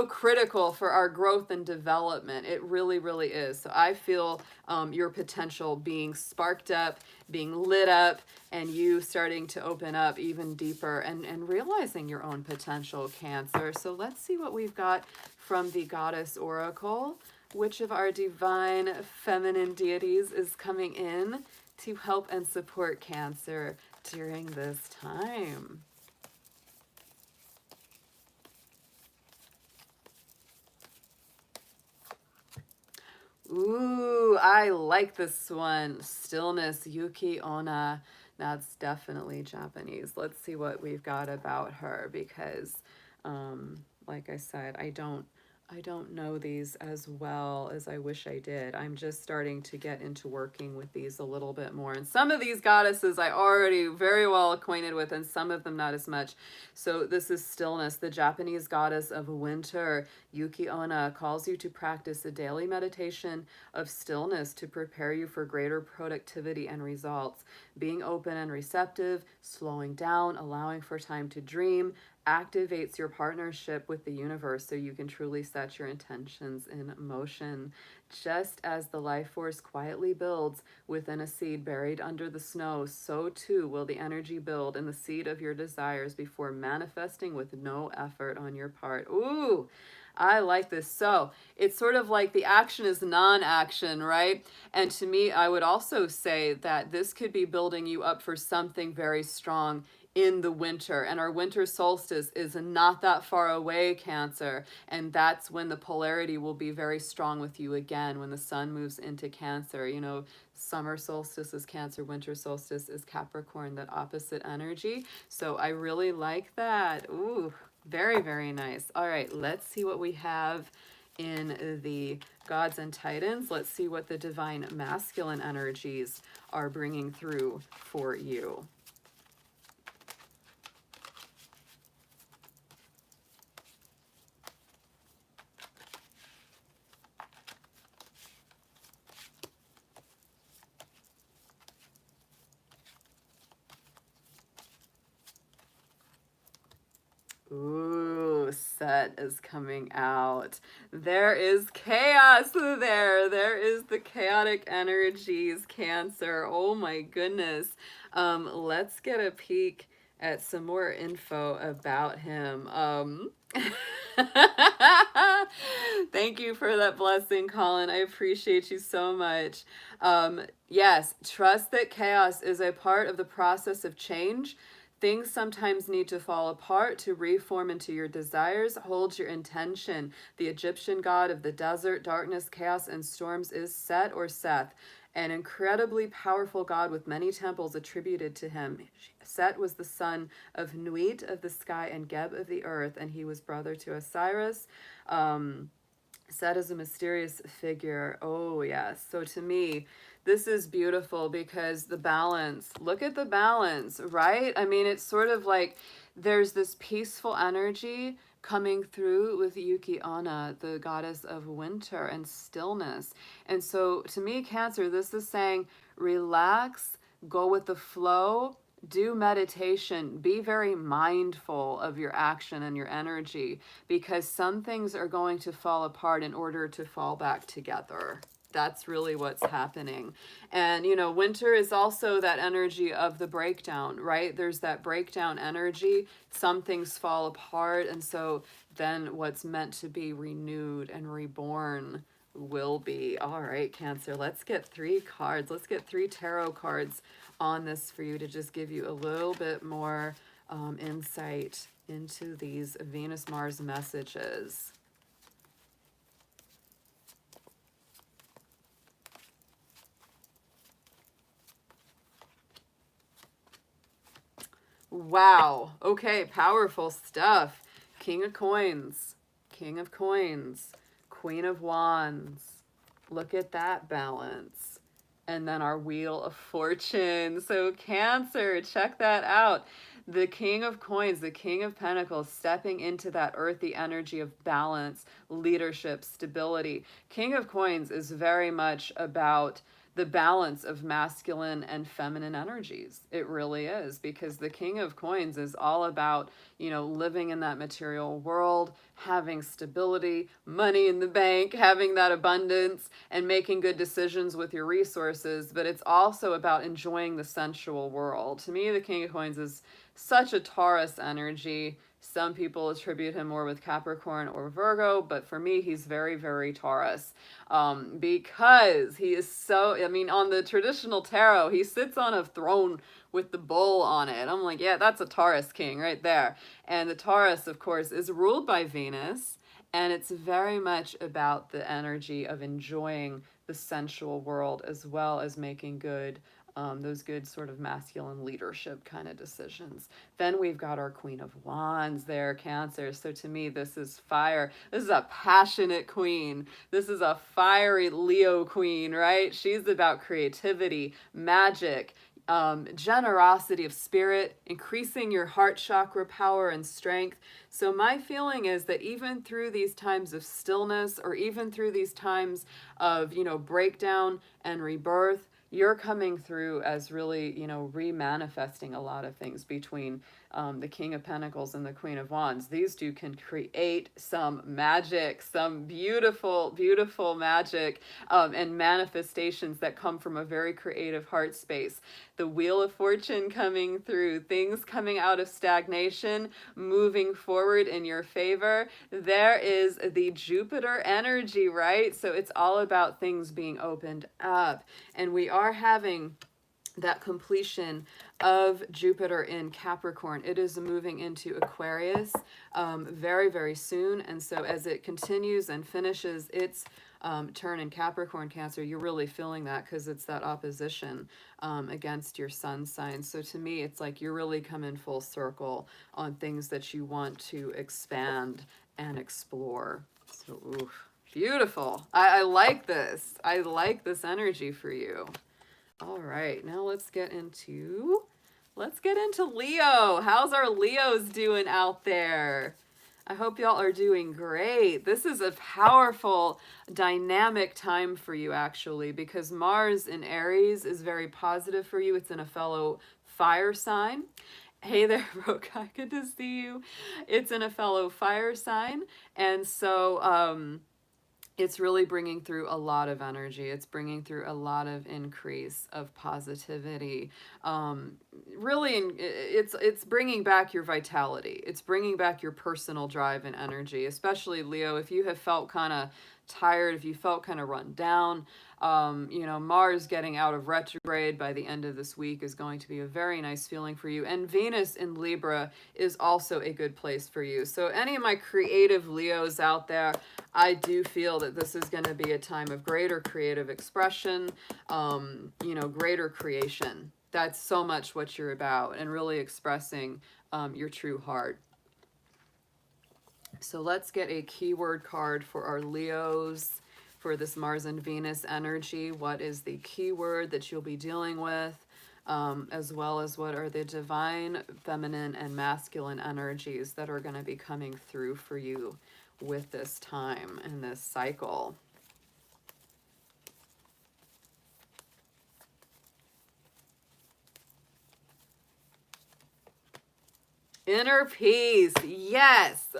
critical for our growth and development. It really, really is. So I feel your potential being sparked up, being lit up, and you starting to open up even deeper and realizing your own potential, Cancer. So let's see what we've got from the Goddess Oracle. Which of our divine feminine deities is coming in to help and support Cancer during this time? Ooh, I like this one. Stillness, Yuki Onna. That's definitely Japanese. Let's see what we've got about her, because like I said, I don't know these as well as I wish I did. I'm just starting to get into working with these a little bit more. And some of these goddesses I already very well acquainted with, and some of them not as much. So this is Stillness, the Japanese goddess of winter. Yuki Onna calls you to practice a daily meditation of stillness to prepare you for greater productivity and results. Being open and receptive, slowing down, allowing for time to dream, activates your partnership with the universe so you can truly set your intentions in motion. Just as the life force quietly builds within a seed buried under the snow, so too will the energy build in the seed of your desires before manifesting with no effort on your part. Ooh, I like this. So it's sort of like the action is non-action, right? And to me, I would also say that this could be building you up for something very strong in the winter, and our winter solstice is not that far away, Cancer, and that's when the polarity will be very strong with you again, when the sun moves into Cancer. You know, summer solstice is Cancer, winter solstice is Capricorn, that opposite energy. So I really like that. Ooh, very, very nice. All right, let's see what we have in the Gods and Titans. Let's see what the divine masculine energies are bringing through for you. Ooh, Set is coming out. There is chaos there. There is the chaotic energies, Cancer. Oh my goodness. Let's get a peek at some more info about him. Thank you for that blessing, Colin. I appreciate you so much. Yes, trust that chaos is a part of the process of change. Things sometimes need to fall apart to reform into your desires. Hold your intention. The Egyptian god of the desert, darkness, chaos, and storms is Set or Seth, an incredibly powerful god with many temples attributed to him. Set was the son of Nuit of the sky and Geb of the earth, and he was brother to Osiris. Set is a mysterious figure. Oh, yes. So to me, this is beautiful because the balance, look at the balance, right? I mean, it's sort of like there's this peaceful energy coming through with Yuki Onna, the goddess of winter and stillness. And so to me, Cancer, this is saying relax, go with the flow, do meditation, be very mindful of your action and your energy, because some things are going to fall apart in order to fall back together. That's really what's happening. And, you know, winter is also that energy of the breakdown, right? There's that breakdown energy. Some things fall apart. And so then what's meant to be renewed and reborn will be. All right, Cancer, let's get 3 cards. Let's get 3 tarot cards on this for you to just give you a little bit more insight into these Venus-Mars messages. Wow. Okay, powerful stuff. King of Coins, King of Coins, Queen of Wands. Look at that balance. And then our Wheel of Fortune. So Cancer, check that out. The King of Coins, the King of Pentacles, stepping into that earthy energy of balance, leadership, stability. King of Coins is very much about the balance of masculine and feminine energies. It really is, because the King of Coins is all about, you know, living in that material world, having stability, money in the bank, having that abundance, and making good decisions with your resources. But it's also about enjoying the sensual world. To me, the King of Coins is such a Taurus energy. Some people attribute him more with Capricorn or Virgo, but for me, he's very, very Taurus. Because he is so, I mean, on the traditional tarot, he sits on a throne with the bull on it. I'm like, yeah, that's a Taurus king right there. And the Taurus, of course, is ruled by Venus, and it's very much about the energy of enjoying the sensual world as well as making good those good sort of masculine leadership kind of decisions. Then we've got our Queen of Wands there, Cancer. So to me, this is fire. This is a passionate queen. This is a fiery Leo queen, right? She's about creativity, magic, generosity of spirit, increasing your heart chakra power and strength. So my feeling is that even through these times of stillness, or even through these times of, you know, breakdown and rebirth, you're coming through as really, you know, re-manifesting a lot of things between the King of Pentacles and the Queen of Wands. These two can create some magic, some beautiful, beautiful magic and manifestations that come from a very creative heart space. The Wheel of Fortune coming through, things coming out of stagnation, moving forward in your favor. There is the Jupiter energy, right? So it's all about things being opened up. And we are having that completion of Jupiter in Capricorn. It is moving into Aquarius very, very soon. And so as it continues and finishes its turn in Capricorn, Cancer, you're really feeling that, because it's that opposition against your sun sign. So to me, it's like you're really coming full circle on things that you want to expand and explore. So, oof, beautiful. I like this. I like this energy for you. All right, now let's get into Leo. How's our Leos doing out there? I hope y'all are doing great. This is a powerful, dynamic time for you, actually, because Mars in Aries is very positive for you. It's in a fellow fire sign. Hey there, Rokai, good to see you. It's in a fellow fire sign, and so it's really bringing through a lot of energy. It's bringing through a lot of increase of positivity. Really, it's bringing back your vitality. It's bringing back your personal drive and energy, especially Leo. If you have felt kind of tired, if you felt kind of run down, you know, Mars getting out of retrograde by the end of this week is going to be a very nice feeling for you. And Venus in Libra is also a good place for you. So any of my creative Leos out there, I do feel that this is going to be a time of greater creative expression, you know, greater creation. That's so much what you're about, and really expressing your true heart. So let's get a keyword card for our Leos for this Mars and Venus energy. What is the keyword that you'll be dealing with, as well as what are the divine feminine and masculine energies that are going to be coming through for you with this time and this cycle. Inner peace. Yes.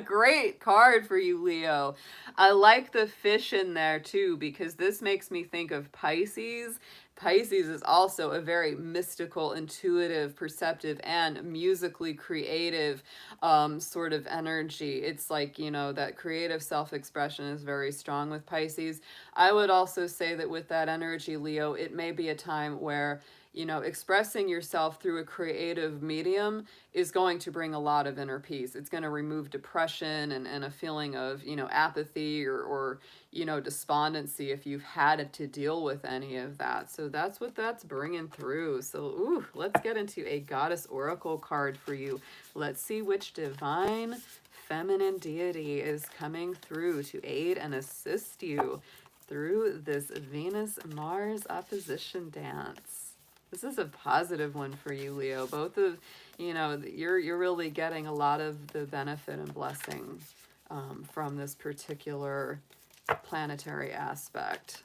Great card for you, Leo. I like the fish in there too, because this makes me think of Pisces. Pisces is also a very mystical, intuitive, perceptive, and musically creative sort of energy. It's like, you know, that creative self-expression is very strong with Pisces. I would also say that with that energy, Leo, it may be a time where, you know, expressing yourself through a creative medium is going to bring a lot of inner peace. It's going to remove depression and a feeling of, you know, apathy or, you know, despondency if you've had to deal with any of that. So that's what that's bringing through. So, ooh, let's get into a goddess oracle card for you. Let's see which divine feminine deity is coming through to aid and assist you through this Venus-Mars opposition dance. This is a positive one for you, Leo. Both of, you know, you're really getting a lot of the benefit and blessing from this particular planetary aspect.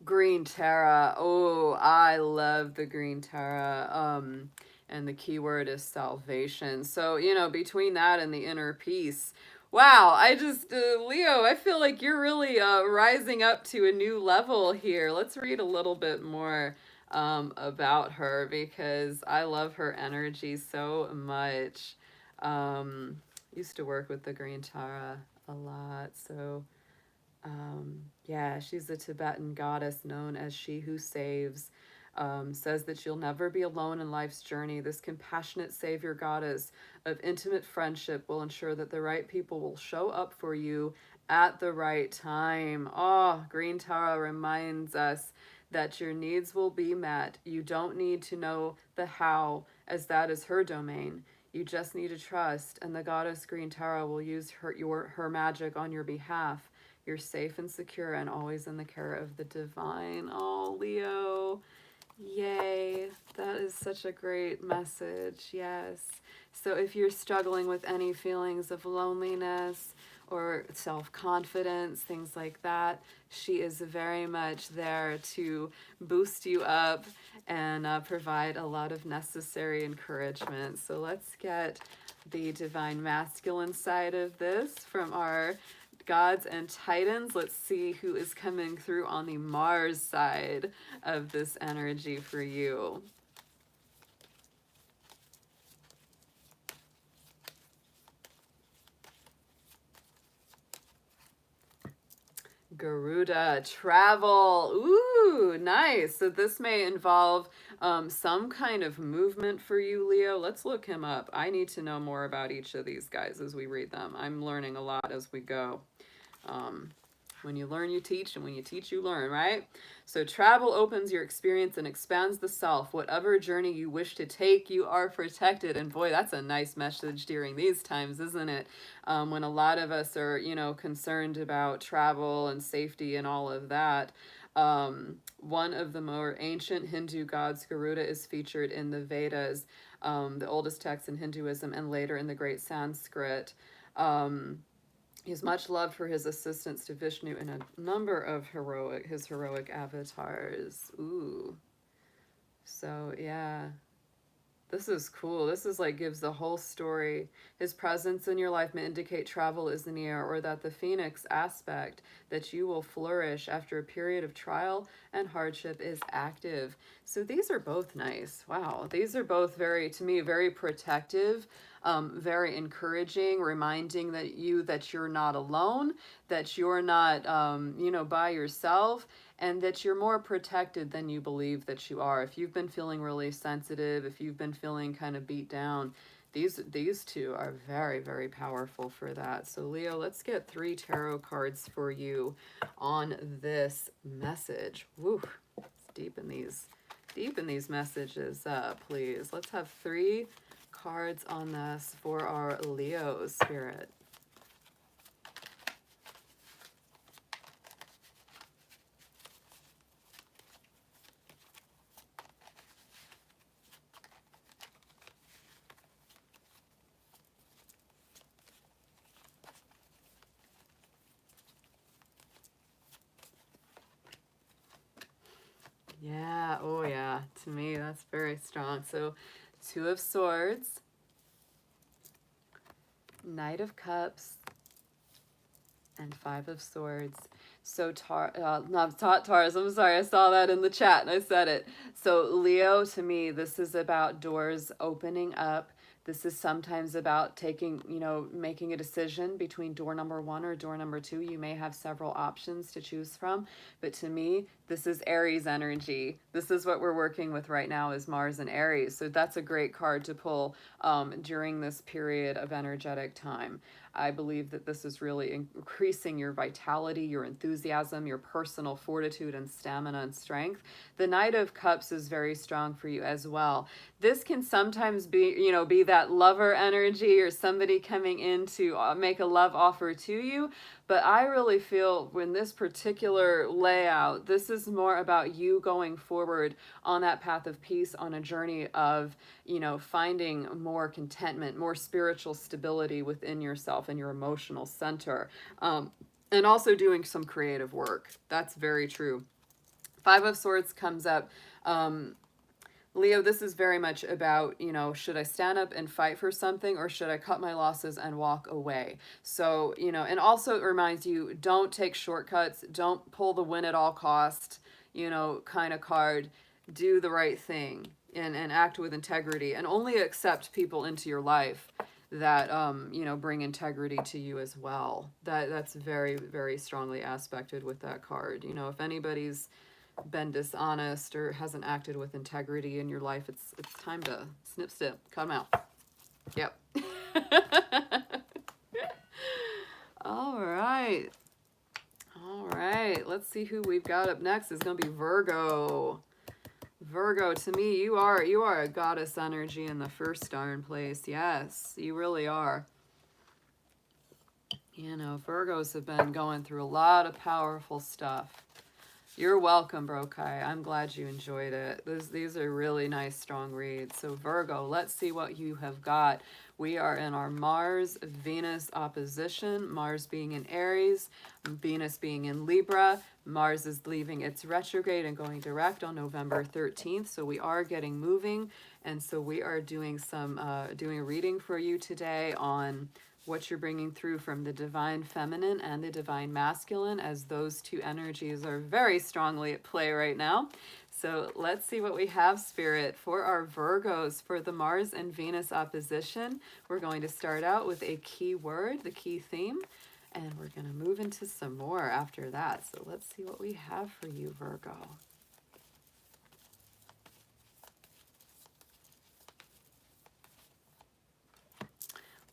Green Terra. Oh, I love the Green Terra. And the keyword is salvation. So, you know, between that and the inner peace, wow, I just, Leo, I feel like you're really rising up to a new level here. Let's read a little bit more about her because I love her energy so much. Used to work with the Green Tara a lot, so yeah, she's a Tibetan goddess known as She Who Saves. Says that you'll never be alone in life's journey. This compassionate savior goddess of intimate friendship will ensure that the right people will show up for you at the right time. Oh, Green Tara reminds us that your needs will be met. You don't need to know the how, as that is her domain. You just need to trust, and the goddess Green Tara will use her magic on your behalf. You're safe and secure and always in the care of the divine. Oh, Leo. Yay. That is such a great message. Yes. So if you're struggling with any feelings of loneliness or self-confidence, things like that, she is very much there to boost you up and provide a lot of necessary encouragement. So let's get the divine masculine side of this from our gods and titans. Let's see who is coming through on the Mars side of this energy for you. Garuda, travel. Ooh, nice. So this may involve some kind of movement for you, Leo. Let's look him up. I need to know more about each of these guys as we read them. I'm learning a lot as we go. When you learn, you teach, and when you teach, you learn, right? So travel opens your experience and expands the self. Whatever journey you wish to take, you are protected. And boy, that's a nice message during these times, isn't it? When a lot of us are, you know, concerned about travel and safety and all of that. One of the more ancient Hindu gods, Garuda, is featured in the Vedas, the oldest text in Hinduism, and later in the Great Sanskrit. He's much loved for his assistance to Vishnu in a number of his heroic avatars. Ooh. So, yeah. This is cool. This is like gives the whole story. His presence in your life may indicate travel is near, or that the phoenix aspect, that you will flourish after a period of trial and hardship, is active. So these are both nice. Wow. These are both very, to me, very protective, very encouraging, reminding that you're not alone, that you're not, you know, by yourself, and that you're more protected than you believe that you are. If you've been feeling really sensitive, if you've been feeling kind of beat down, these two are very, very powerful for that. So Leo, let's get 3 tarot cards for you on this message. Woo, let's deepen these messages up, please. Let's have 3 cards on this for our Leo spirit. Yeah, oh yeah, to me that's very strong. So Two of Swords, Knight of Cups, and Five of Swords. So not Taurus, I'm sorry, I saw that in the chat and I said it. So Leo, to me, this is about doors opening up. This is sometimes about taking, making a decision between door number 1 or door number 2. You may have several options to choose from, but to me, this is Aries energy. This is what we're working with right now, is Mars and Aries. So that's a great card to pull during this period of energetic time. I believe that this is really increasing your vitality, your enthusiasm, your personal fortitude and stamina and strength. The Knight of Cups is very strong for you as well. This can sometimes be that lover energy, or somebody coming in to make a love offer to you. But I really feel in this particular layout, this is more about you going forward on that path of peace, on a journey of, finding more contentment, more spiritual stability within yourself and your emotional center. And also doing some creative work. That's very true. Five of Swords comes up. Leo, this is very much about, should I stand up and fight for something, or should I cut my losses and walk away? So, and also it reminds you, don't take shortcuts, don't pull the win at all cost, kind of card. Do the right thing and act with integrity, and only accept people into your life that, bring integrity to you as well. That's very, very strongly aspected with that card. If anybody's been dishonest or hasn't acted with integrity in your life, it's time to snip, cut them out. Yep. All right. Let's see who we've got up next. It's gonna be Virgo. Virgo, to me, you are a goddess energy in the first darn place. Yes, you really are. Virgos have been going through a lot of powerful stuff. You're welcome, Brokai. I'm glad you enjoyed it. These are really nice, strong reads. So Virgo, let's see what you have got. We are in our Mars-Venus opposition. Mars being in Aries, Venus being in Libra. Mars is leaving its retrograde and going direct on November 13th. So we are getting moving. And so we are doing doing a reading for you today on what you're bringing through from the divine feminine and the divine masculine, as those two energies are very strongly at play right now. So let's see what we have, Spirit, for our Virgos for the Mars and Venus opposition. We're going to start out with a key word, the key theme, and we're going to move into some more after that. So let's see what we have for you, Virgo.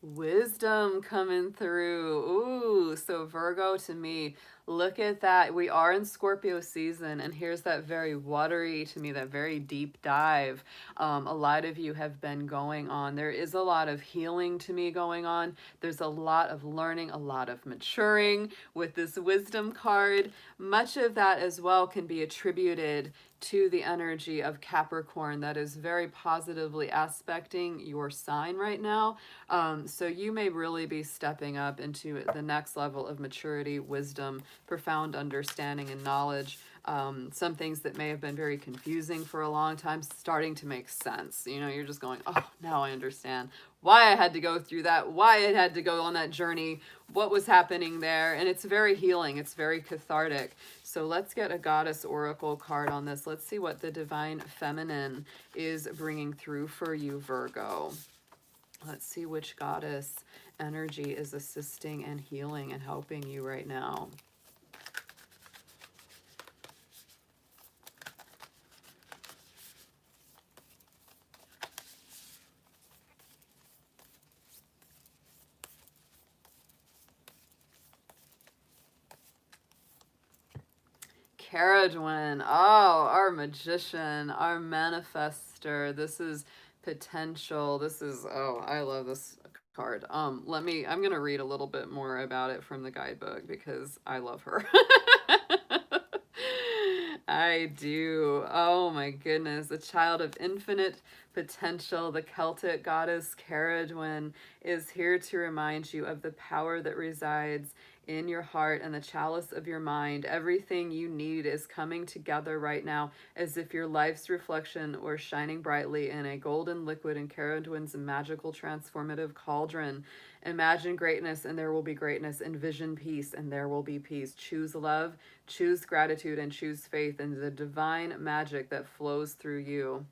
Wisdom coming through. Ooh, so Virgo, to me, look at that. We are in Scorpio season, and here's that very watery, to me, that very deep dive. A lot of you have been going on. There is a lot of healing, to me, going on. There's a lot of learning, a lot of maturing with this wisdom card. Much of that as well can be attributed to the energy of Capricorn that is very positively aspecting your sign right now. So you may really be stepping up into the next level of maturity, wisdom, profound understanding and knowledge. Some things that may have been very confusing for a long time starting to make sense. You're just going, oh, now I understand why I had to go through that, why I had to go on that journey, what was happening there. And it's very healing. It's very cathartic. So let's get a goddess oracle card on this. Let's see what the divine feminine is bringing through for you, Virgo. Let's see which goddess energy is assisting and healing and helping you right now. Caradwin, oh, our magician, our manifester. This is potential. This is, oh, I love this card. I'm gonna read a little bit more about it from the guidebook because I love her. I do. Oh my goodness. A child of infinite potential. The Celtic goddess Caradwen is here to remind you of the power that resides in your heart and the chalice of your mind. Everything you need is coming together right now as if your life's reflection were shining brightly in a golden liquid in Caradwen's magical transformative cauldron. Imagine greatness and there will be greatness. Envision peace and there will be peace. Choose love, choose gratitude, and choose faith in the divine magic that flows through you.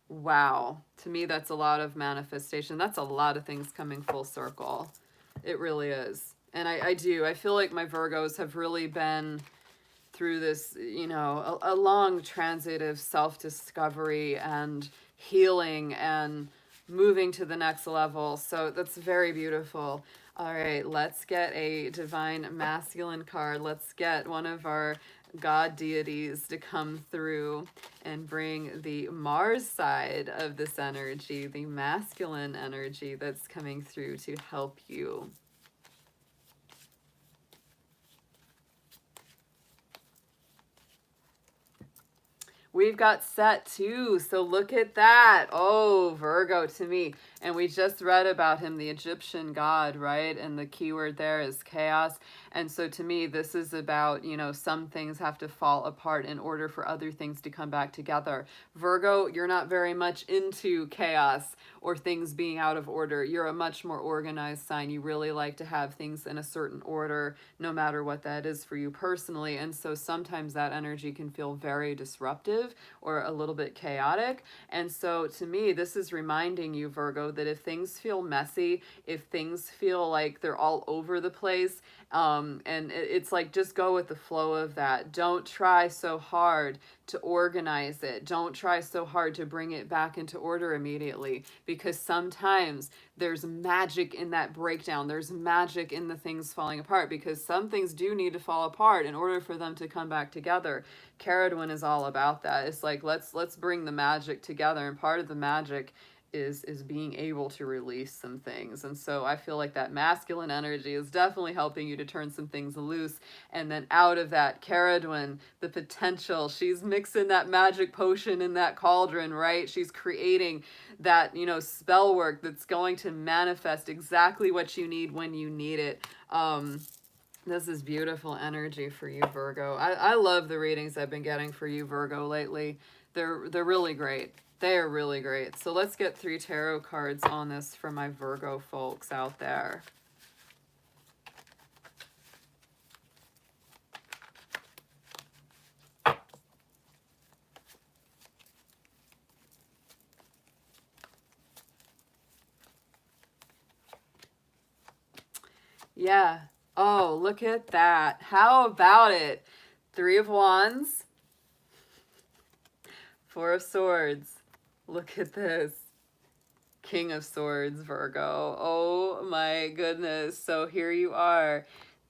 Wow. To me, that's a lot of manifestation. That's a lot of things coming full circle. It really is. And I feel like my Virgos have really been through this, you know, a long transit of self-discovery and healing and moving to the next level. So that's very beautiful. All right, let's get a divine masculine card. Let's get one of our god deities to come through and bring the Mars side of this energy, the masculine energy that's coming through to help you. We've got Set too, so look at that. Oh, Virgo to me. And we just read about him, the Egyptian god, right? And the keyword there is chaos. And so to me, this is about, you know, some things have to fall apart in order for other things to come back together. Virgo, you're not very much into chaos or things being out of order. You're a much more organized sign. You really like to have things in a certain order, no matter what that is for you personally. And so sometimes that energy can feel very disruptive or a little bit chaotic. And so to me, this is reminding you, Virgo, that if things feel messy, if things feel like they're all over the place, and it's like, just go with the flow of that. Don't try so hard to organize it. Don't try so hard to bring it back into order immediately, because sometimes there's magic in that breakdown. There's magic in the things falling apart, because some things do need to fall apart in order for them to come back together. Caradwen is all about that. It's like, let's bring the magic together, and part of the magic is being able to release some things. And so I feel like that masculine energy is definitely helping you to turn some things loose. And then out of that, Caradwen, the potential, she's mixing that magic potion in that cauldron, right? She's creating that, you know, spell work that's going to manifest exactly what you need when you need it. This is beautiful energy for you, Virgo. I love the readings I've been getting for you, Virgo, lately. They're really great. They are really great. So let's get 3 tarot cards on this for my Virgo folks out there. Yeah. Oh, look at that. How about it? 3 of Wands, 4 of Swords. Look at this. King of Swords, Virgo. Oh my goodness. So here you are.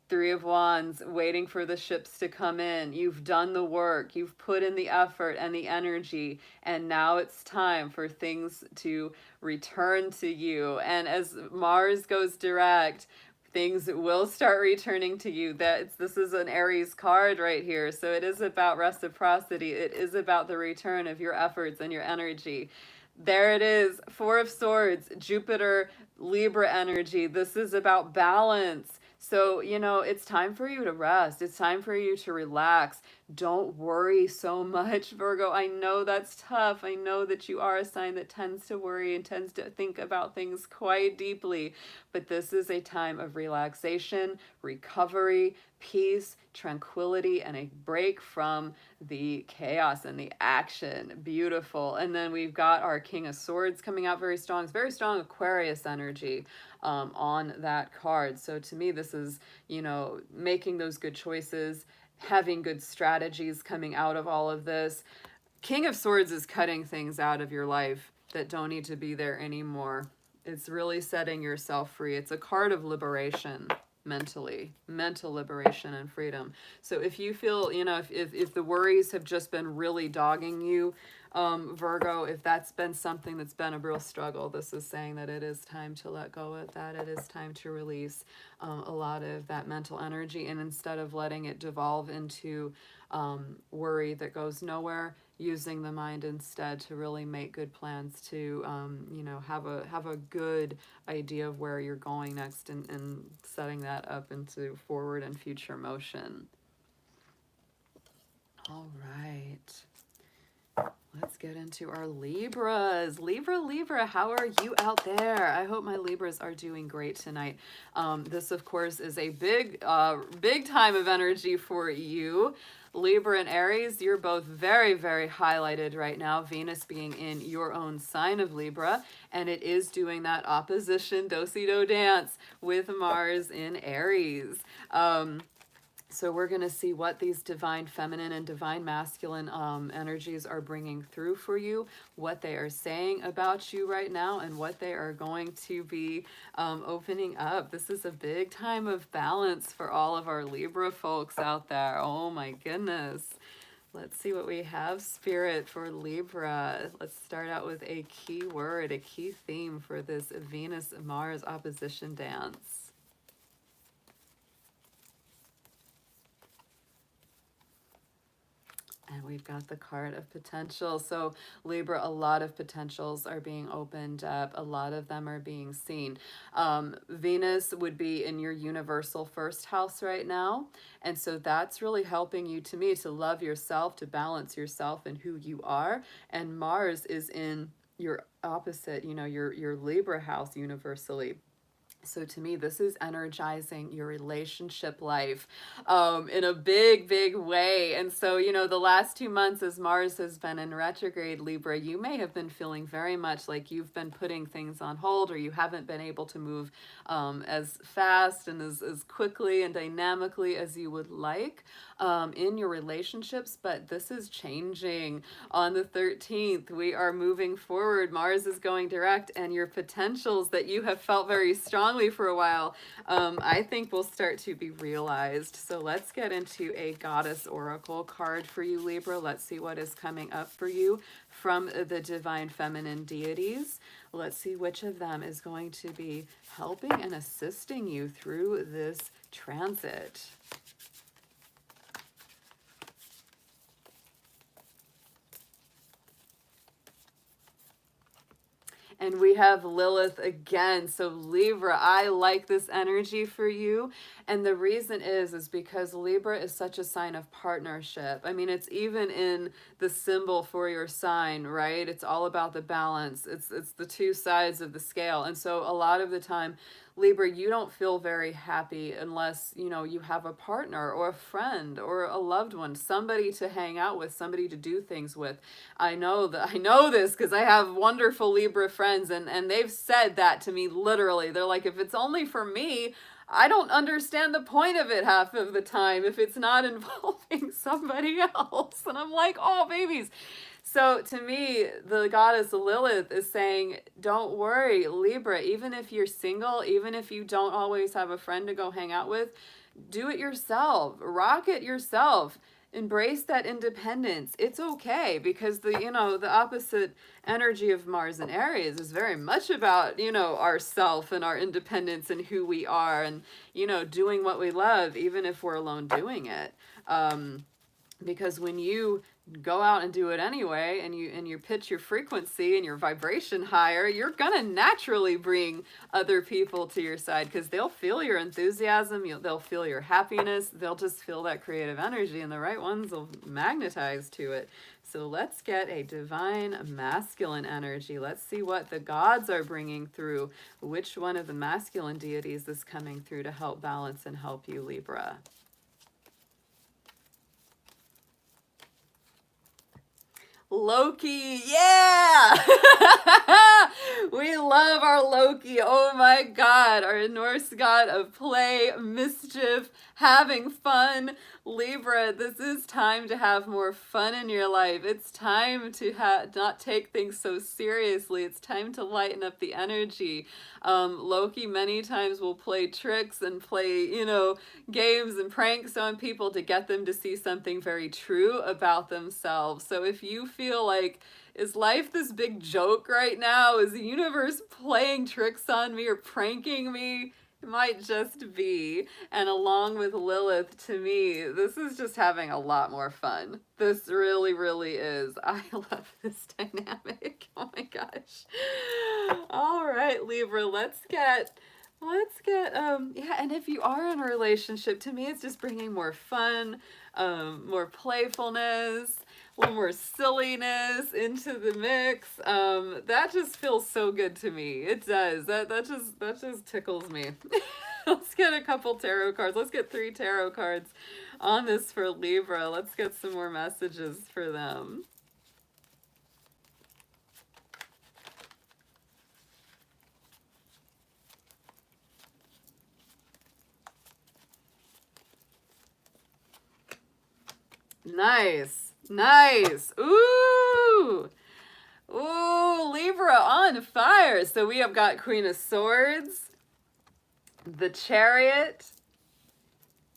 3 of Wands, waiting for the ships to come in. You've done the work. You've put in the effort and the energy. And now it's time for things to return to you. And as Mars goes direct, things will start returning to you. This is an Aries card right here. So it is about reciprocity. It is about the return of your efforts and your energy. There it is, 4 of Swords, Jupiter, Libra energy. This is about balance. So, you know, it's time for you to rest. It's time for you to relax. Don't worry so much, Virgo. I know that's tough. I know that you are a sign that tends to worry and tends to think about things quite deeply. But this is a time of relaxation, recovery, peace, tranquility, and a break from the chaos and the action. Beautiful. And then we've got our King of Swords coming out very strong. It's very strong Aquarius energy on that card. So to me, this is, you know, making those good choices, having good strategies coming out of all of this. King of Swords is cutting things out of your life that don't need to be there anymore. It's really setting yourself free. It's a card of liberation. Mental liberation and freedom. So if you feel, you know, if the worries have just been really dogging you, Virgo, if that's been something that's been a real struggle, this is saying that it is time to let go of that. It is time to release a lot of that mental energy, and instead of letting it devolve into worry that goes nowhere, using the mind instead to really make good plans to, you know, have a good idea of where you're going next, and setting that up into forward and future motion. All right. Let's get into our Libras. Libra, how are you out there? I hope my Libras are doing great tonight. This, of course, is a big time of energy for you. Libra and Aries, you're both very, very highlighted right now. Venus being in your own sign of Libra, and it is doing that opposition do-si-do dance with Mars in Aries. So we're going to see what these divine feminine and divine masculine energies are bringing through for you, what they are saying about you right now, and what they are going to be opening up. This is a big time of balance for all of our Libra folks out there. Oh my goodness. Let's see what we have, Spirit, for Libra. Let's start out with a key word, a key theme for this Venus-Mars opposition dance. And we've got the card of potential. So Libra, a lot of potentials are being opened up. A lot of them are being seen. Venus would be in your universal first house right now. And so that's really helping you, to me, to love yourself, to balance yourself and who you are. And Mars is in your opposite, you know, your Libra house universally. So to me, this is energizing your relationship life in a big, big way. And so, you know, the last 2 months as Mars has been in retrograde, Libra, you may have been feeling very much like you've been putting things on hold, or you haven't been able to move as fast and as quickly and dynamically as you would like in your relationships. But this is changing. On the 13th, we are moving forward. Mars is going direct, and your potentials that you have felt very strong for a while, I think will start to be realized. So let's get into a goddess oracle card for you, Libra. Let's see what is coming up for you from the divine feminine deities. Let's see which of them is going to be helping and assisting you through this transit. And we have Lilith again. So Libra, I like this energy for you. And the reason is because Libra is such a sign of partnership. I mean, it's even in the symbol for your sign, right? It's all about the balance. It's the two sides of the scale. And so a lot of the time, Libra, you don't feel very happy unless, you know, you have a partner or a friend or a loved one, somebody to hang out with, somebody to do things with. I know this because I have wonderful Libra friends, and they've said that to me literally. They're like, if it's only for me, I don't understand the point of it half of the time if it's not involving somebody else. And I'm like, oh, babies. So to me, the goddess Lilith is saying, don't worry, Libra, even if you're single, even if you don't always have a friend to go hang out with, do it yourself, rock it yourself, embrace that independence. It's okay, because the opposite energy of Mars and Aries is very much about, ourself and our independence and who we are, and, doing what we love, even if we're alone doing it. Because when you go out and do it anyway, and you pitch your frequency and your vibration higher, you're gonna naturally bring other people to your side, because they'll feel your enthusiasm, they'll feel your happiness, they'll just feel that creative energy, and the right ones will magnetize to it. So let's get a divine masculine energy. Let's see what the gods are bringing through. Which one of the masculine deities is coming through to help balance and help you, Libra? Loki, yeah! We love our Loki. Oh my God, our Norse god of play, mischief, having fun. Libra, this is time to have more fun in your life. It's time to not take things so seriously. It's time to lighten up the energy. Loki many times will play tricks and play, games and pranks on people to get them to see something very true about themselves. So if you feel like, is life this big joke right now? Is the universe playing tricks on me or pranking me? Might just be. And along with Lilith, to me, this is just having a lot more fun. This really, really is. I love this dynamic. Oh my gosh. All right, Libra, let's get yeah, and if you are in a relationship, to me it's just bringing more fun, more playfulness, a little more silliness into the mix. That just feels so good to me. It does. That just tickles me. Let's get a couple tarot cards. Let's get 3 tarot cards on this for Libra. Let's get some more messages for them. Nice. Nice. Ooh. Ooh, Libra on fire. So we have got Queen of Swords, the Chariot,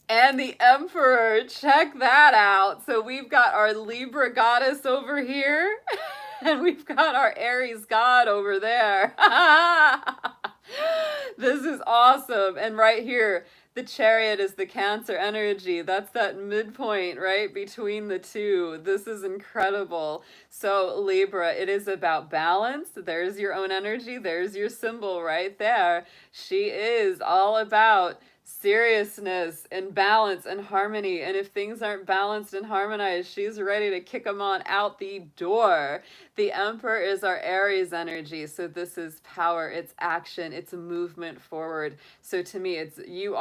and the Emperor. Check that out. So we've got our Libra goddess over here, and we've got our Aries god over there. This is awesome. And right here, the Chariot is the Cancer energy. That's that midpoint, right, between the two. This is incredible. So Libra, it is about balance. There's your own energy. There's your symbol right there. She is all about seriousness and balance and harmony. And if things aren't balanced and harmonized, she's ready to kick them on out the door. The Emperor is our Aries energy. So this is power, it's action, it's a movement forward. So to me, it's you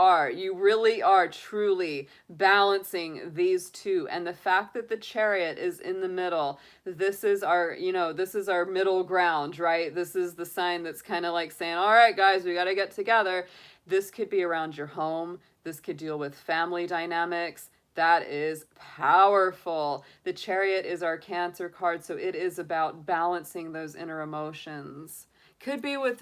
really are truly balancing these two. And the fact that the Chariot is in the middle, this is our, this is our middle ground, right? This is the sign that's kind of like saying, all right, guys, we got to get together. This could be around your home. This could deal with family dynamics. That is powerful. The Chariot is our Cancer card, so it is about balancing those inner emotions. Could be with,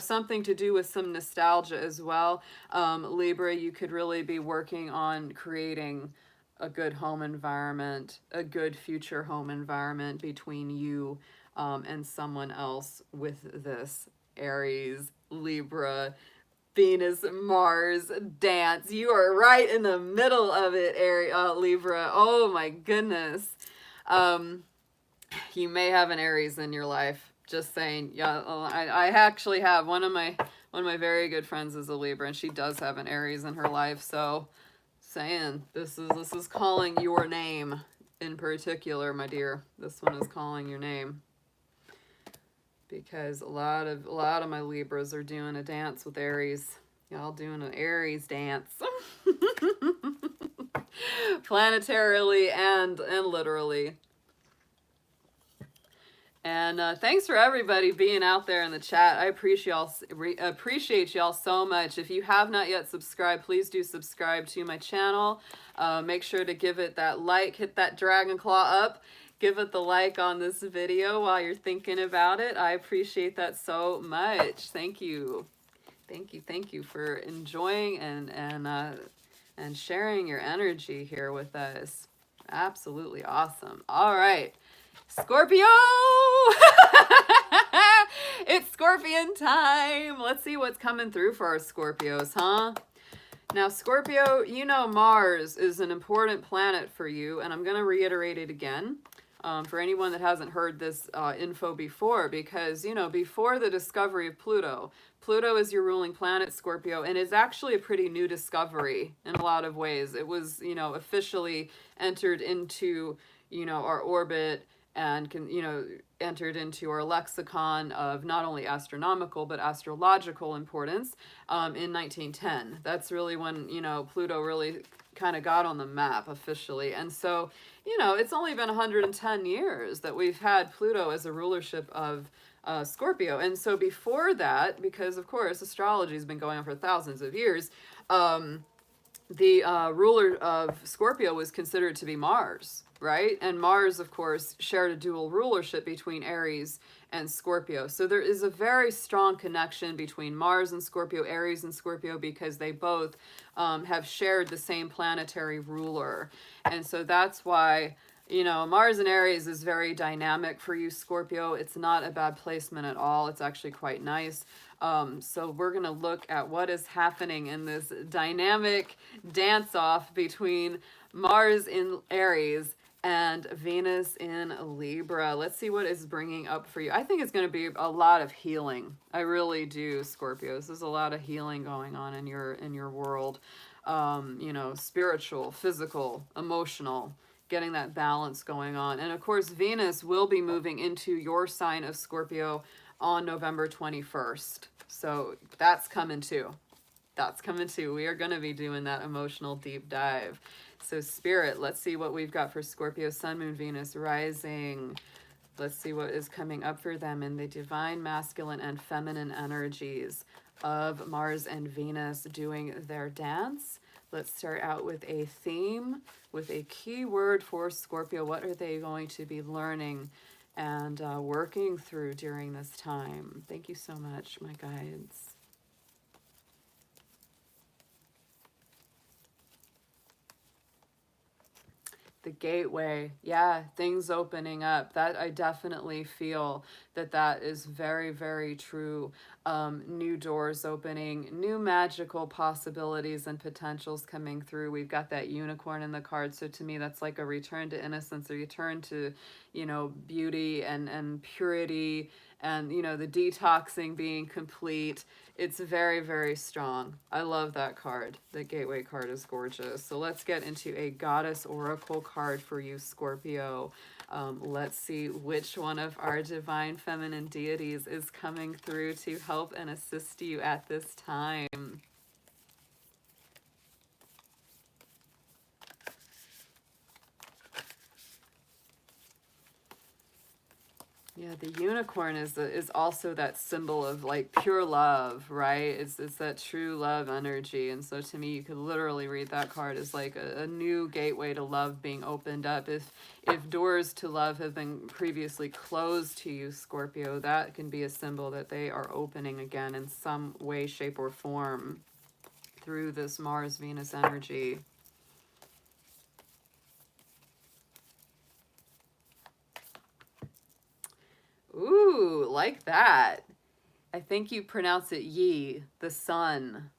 something to do with some nostalgia as well. Libra, you could really be working on creating a good home environment, a good future home environment between you and someone else with this Aries, Libra, Venus, Mars dance. You are right in the middle of it, Libra. Oh my goodness. You may have an Aries in your life. Just saying. Yeah, I actually have one of my very good friends is a Libra, and she does have an Aries in her life. So, saying this is calling your name in particular, my dear. This one is calling your name. Because a lot of my Libras are doing a dance with Aries. Y'all doing an Aries dance. Planetarily and literally. And thanks for everybody being out there in the chat. I appreciate y'all so much. If you have not yet subscribed, please do subscribe to my channel. Make sure to give it that like, hit that dragon claw up. Give it the like on this video while you're thinking about it. I appreciate that so much. Thank you. Thank you for enjoying and sharing your energy here with us. Absolutely awesome. All right, Scorpio! It's Scorpion time. Let's see what's coming through for our Scorpios, huh? Now, Scorpio, Mars is an important planet for you, and I'm going to reiterate it again. For anyone that hasn't heard this info before, because, before the discovery of Pluto is your ruling planet, Scorpio, and is actually a pretty new discovery in a lot of ways. It was, officially entered into, our orbit and, entered into our lexicon of not only astronomical, but astrological importance in 1910. That's really when, Pluto really kind of got on the map officially. And so, it's only been 110 years that we've had Pluto as a rulership of Scorpio. And so before that, because of course astrology has been going on for thousands of years, the ruler of Scorpio was considered to be Mars, right? And Mars, of course, shared a dual rulership between Aries and Scorpio. So there is a very strong connection between Mars and Scorpio, Aries and Scorpio, because they both have shared the same planetary ruler. And so that's why, Mars and Aries is very dynamic for you, Scorpio. It's not a bad placement at all. It's actually quite nice. So we're going to look at what is happening in this dynamic dance-off between Mars in Aries and Venus in Libra. Let's see what is bringing up for you. I think it's going to be a lot of healing. I really do, Scorpios. There's a lot of healing going on in your world. You know, spiritual, physical, emotional, getting that balance going on. And of course, Venus will be moving into your sign of Scorpio on November 21st. So that's coming too. That's coming too. We are going to be doing that emotional deep dive. So Spirit, let's see what we've got for Scorpio, Sun, Moon, Venus, Rising. Let's see what is coming up for them in the divine masculine and feminine energies of Mars and Venus doing their dance. Let's start out with a theme, with a key word for Scorpio. What are they going to be learning and working through during this time? Thank you so much, my guides. The gateway, yeah, things opening up. That I definitely feel that is very, very true. New doors opening, new magical possibilities and potentials coming through. We've got that unicorn in the card. So to me, that's like a return to innocence, a return to, you know, beauty and purity, and, you know, the detoxing being complete. It's very, very strong. I love that card. The Gateway card is gorgeous. So let's get into a Goddess Oracle card for you, Scorpio. Let's see which one of our divine feminine deities is coming through to help and assist you at this time. Yeah, the unicorn is also that symbol of like pure love, right? It's that true love energy. And so to me, you could literally read that card as like a new gateway to love being opened up. If doors to love have been previously closed to you, Scorpio, that can be a symbol that they are opening again in some way, shape, or form through this Mars-Venus energy. Ooh, like that. I think you pronounce it Yi, the sun.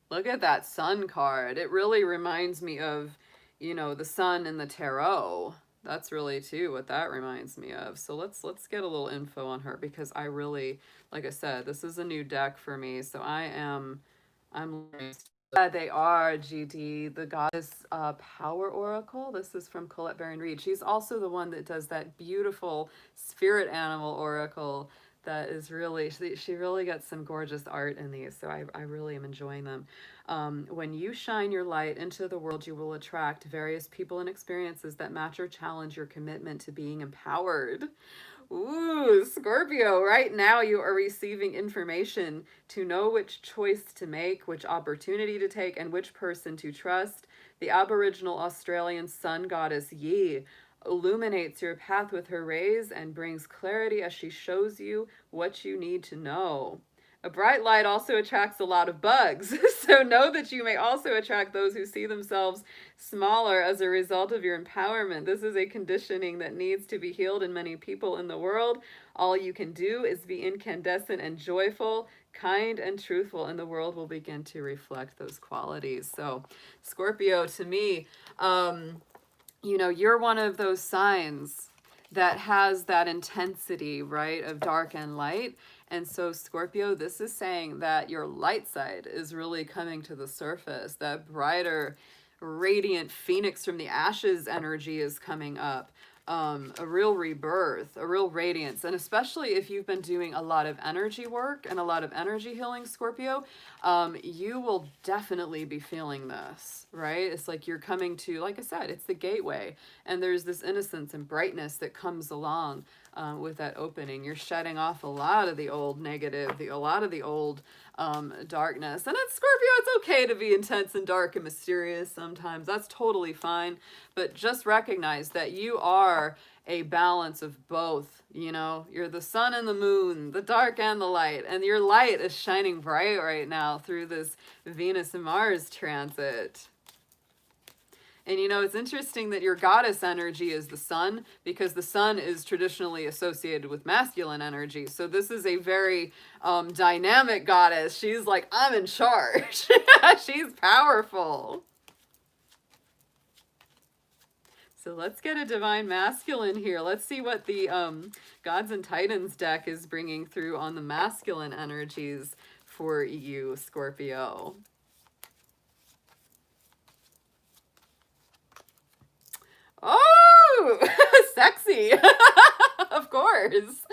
Look at that sun card. It really reminds me of, you know, the sun in the tarot. That's really too what that reminds me of. So let's get a little info on her, because I really, like I said, this is a new deck for me. So I'm learning. They are, GD, the Goddess Power Oracle. This is from Colette Baron Reed. She's also the one that does that beautiful Spirit Animal Oracle that is really, she really got some gorgeous art in these, so I really am enjoying them. When you shine your light into the world, you will attract various people and experiences that match or challenge your commitment to being empowered. Ooh, Scorpio, right now you are receiving information to know which choice to make, which opportunity to take, and which person to trust. The Aboriginal Australian sun goddess Yi illuminates your path with her rays and brings clarity as she shows you what you need to know. A bright light also attracts a lot of bugs, so know that you may also attract those who see themselves smaller as a result of your empowerment. This is a conditioning that needs to be healed in many people in the world. All you can do is be incandescent and joyful, kind and truthful, and the world will begin to reflect those qualities. So, Scorpio, to me, you know, you're one of those signs that has that intensity, right, of dark and light. And so, Scorpio, this is saying that your light side is really coming to the surface. That brighter, radiant phoenix from the ashes energy is coming up. A real rebirth, a real radiance. And especially if you've been doing a lot of energy work and a lot of energy healing, Scorpio, you will definitely be feeling this, right? It's like you're coming to, like I said, it's the gateway. And there's this innocence and brightness that comes along with that opening. You're shedding off a lot of the old negative, a lot of the old darkness. And it's Scorpio, it's okay to be intense and dark and mysterious sometimes. That's totally fine. But just recognize that you are a balance of both. You know, you're the sun and the moon, the dark and the light. And your light is shining bright right now through this Venus and Mars transit. And you know, it's interesting that your goddess energy is the sun, because the sun is traditionally associated with masculine energy. So this is a very dynamic goddess. She's like, I'm in charge. She's powerful. So let's get a divine masculine here. Let's see what the Gods and Titans deck is bringing through on the masculine energies for you, Scorpio. Oh, sexy. Of course.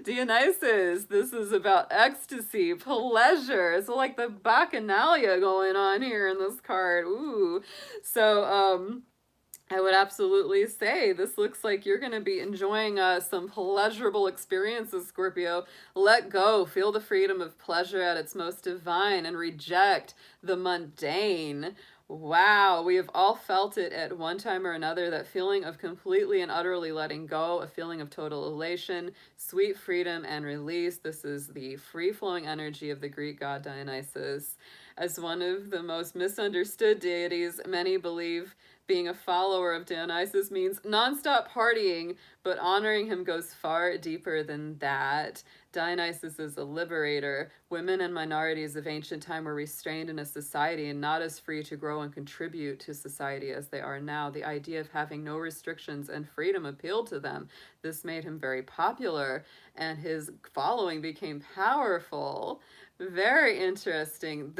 Dionysus, this is about ecstasy, pleasure. So like the bacchanalia going on here in this card. Ooh. So, I would absolutely say this looks like you're going to be enjoying some pleasurable experiences, Scorpio. Let go. Feel the freedom of pleasure at its most divine and reject the mundane. Wow, we have all felt it at one time or another, that feeling of completely and utterly letting go, a feeling of total elation, sweet freedom and release. This is the free-flowing energy of the Greek god Dionysus. As one of the most misunderstood deities, many believe being a follower of Dionysus means nonstop partying, but honoring him goes far deeper than that. Dionysus is a liberator. Women and minorities of ancient time were restrained in a society and not as free to grow and contribute to society as they are now. The idea of having no restrictions and freedom appealed to them. This made him very popular, and his following became powerful. Very interesting.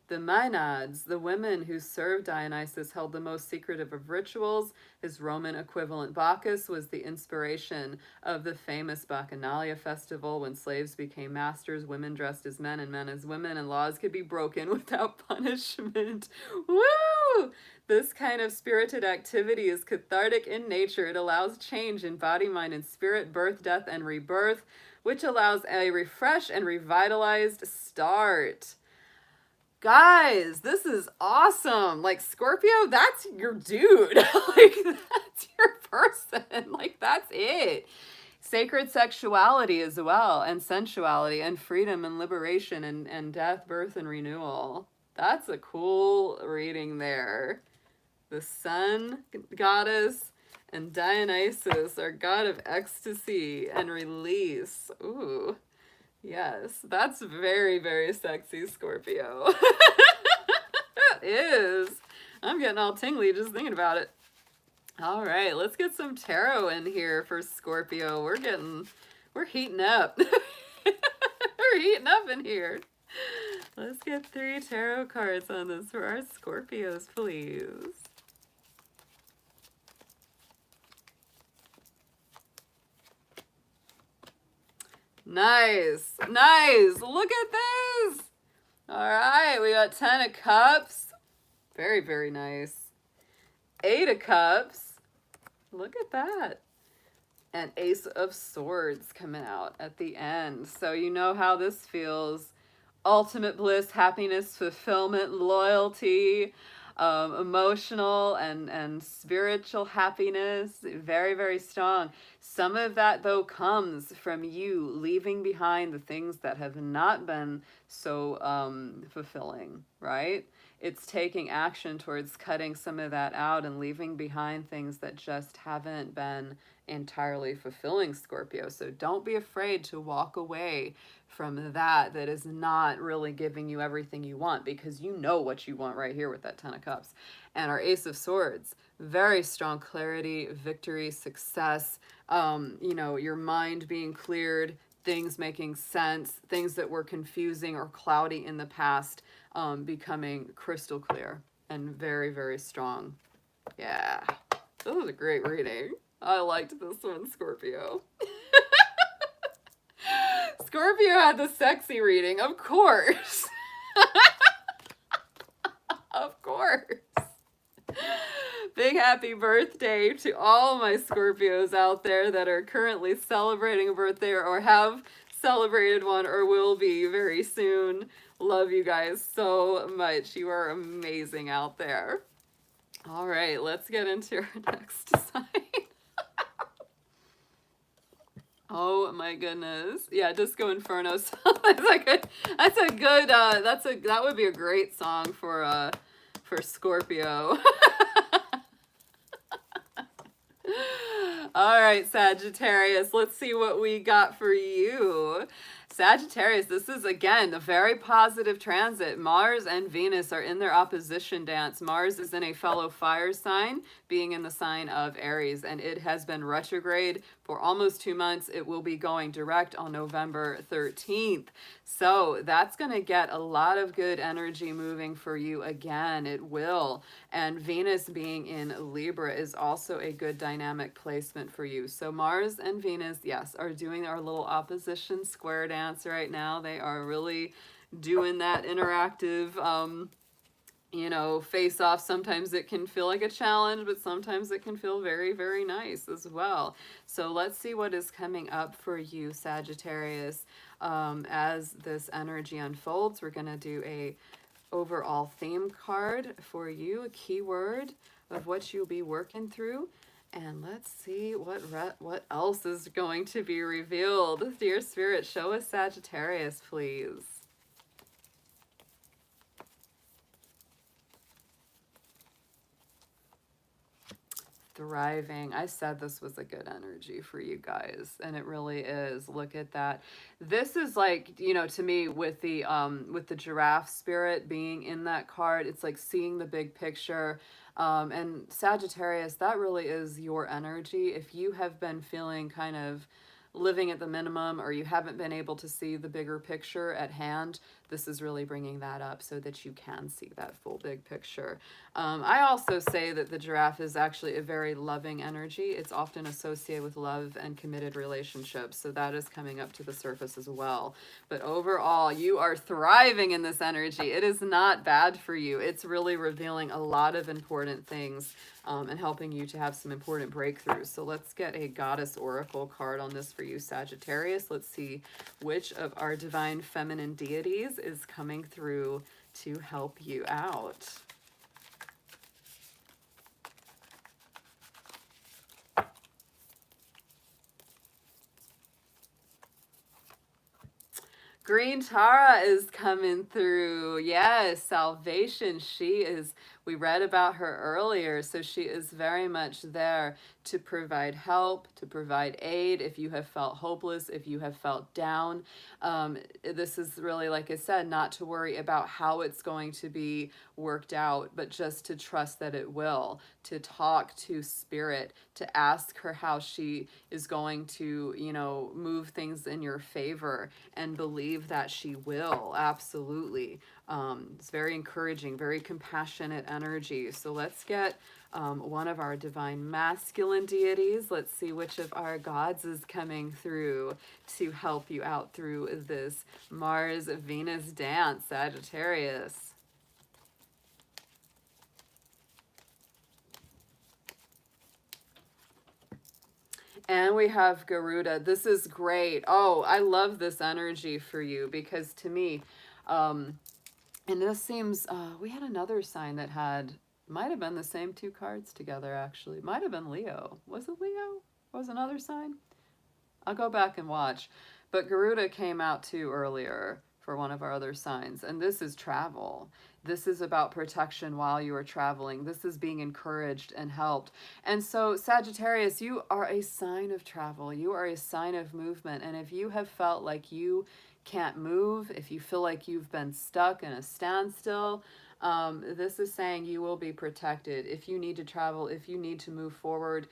The Maenads, the women who served Dionysus, held the most secretive of rituals. His Roman equivalent Bacchus was the inspiration of the famous Bacchanalia festival, when slaves became masters, women dressed as men and men as women, and laws could be broken without punishment. Woo! This kind of spirited activity is cathartic in nature. It allows change in body, mind, and spirit, birth, death, and rebirth, which allows a refreshed and revitalized start. Guys, this is awesome. Like, Scorpio, that's your dude. Like, that's your person. Like, that's it. Sacred sexuality as well, and sensuality, and freedom, and liberation, and death, birth, and renewal. That's a cool reading there. The sun goddess and Dionysus are god of ecstasy and release. Ooh. Yes, that's very, very sexy, Scorpio. It is. I'm getting all tingly just thinking about it. All right, let's get some tarot in here for Scorpio. We're heating up. We're heating up in here. Let's get 3 tarot cards on this for our Scorpios, please. Nice, nice. Look at this. All right, we got 10 of Cups. Very, very nice. 8 of Cups. Look at that. And Ace of Swords coming out at the end. So you know how this feels. Ultimate bliss, happiness, fulfillment, loyalty, emotional and spiritual happiness. Very, very strong. Some of that, though, comes from you leaving behind the things that have not been so fulfilling, right? It's taking action towards cutting some of that out and leaving behind things that just haven't been entirely fulfilling, Scorpio. So don't be afraid to walk away from that is not really giving you everything you want, because you know what you want right here with that 10 of Cups. And our Ace of Swords, very strong clarity, victory, success, you know, your mind being cleared, things making sense, things that were confusing or cloudy in the past becoming crystal clear and very, very strong. Yeah, this was a great reading. I liked this one, Scorpio. Scorpio had the sexy reading, of course. Of course. Big happy birthday to all my Scorpios out there that are currently celebrating a birthday or have celebrated one or will be very soon. Love you guys so much. You are amazing out there. All right, let's get into our next sign. Oh my goodness. Yeah, Disco Inferno. That would be a great song for Scorpio. All right, Sagittarius, let's see what we got for you. Sagittarius, this is again a very positive transit. Mars and Venus are in their opposition dance. Mars is in a fellow fire sign, being in the sign of Aries, and it has been retrograde for almost 2 months. It will be going direct on November 13th. So that's going to get a lot of good energy moving for you again. It will. And Venus being in Libra is also a good dynamic placement for you. So Mars and Venus, yes, are doing our little opposition square dance right now. They are really doing that interactive, you know, face off. Sometimes it can feel like a challenge, but sometimes it can feel very, very nice as well. So let's see what is coming up for you, Sagittarius. As this energy unfolds, we're going to do a overall theme card for you, a keyword of what you'll be working through. And let's see what else is going to be revealed. Dear Spirit, show us Sagittarius, please. Thriving. I said this was a good energy for you guys, and it really is. Look at that. This is like, you know, to me with the giraffe spirit being in that card, it's like seeing the big picture. And Sagittarius, that really is your energy. If you have been feeling kind of living at the minimum, or you haven't been able to see the bigger picture at hand, this is really bringing that up so that you can see that full big picture. I also say that the giraffe is actually a very loving energy. It's often associated with love and committed relationships, so that is coming up to the surface as well. But overall, you are thriving in this energy. It is not bad for you. It's really revealing a lot of important things and helping you to have some important breakthroughs. So let's get a goddess oracle card on this for you, Sagittarius. Let's see which of our divine feminine deities is coming through to help you out. Green Tara is coming through. Yes, salvation. We read about her earlier, so she is very much there to provide help, to provide aid if you have felt hopeless, if you have felt down. This is really, like I said, not to worry about how it's going to be worked out, but just to trust that it will, to talk to Spirit, to ask her how she is going to, you know, move things in your favor, and believe that she will. Absolutely. It's very encouraging, very compassionate energy. So let's get one of our divine masculine deities. Let's see which of our gods is coming through to help you out through this Mars-Venus dance, Sagittarius. And we have Garuda. This is great. Oh, I love this energy for you because to me, and this seems, we had another sign that might have been the same two cards together, actually. Might have been Leo. Was it Leo? Was another sign? I'll go back and watch. But Garuda came out too earlier for one of our other signs. And this is travel. This is about protection while you are traveling. This is being encouraged and helped. And so, Sagittarius, you are a sign of travel. You are a sign of movement. And if you have felt like you can't move, if you feel like you've been stuck in a standstill, this is saying you will be protected. If you need to travel, if you need to move forward,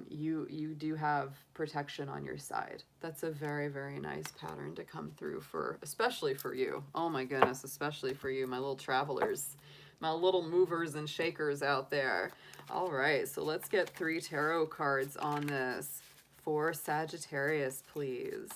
you do have protection on your side. That's a very, very nice pattern to come through especially for you. Oh my goodness, especially for you, my little travelers, my little movers and shakers out there. All right, so let's get 3 tarot cards on this for Sagittarius, please.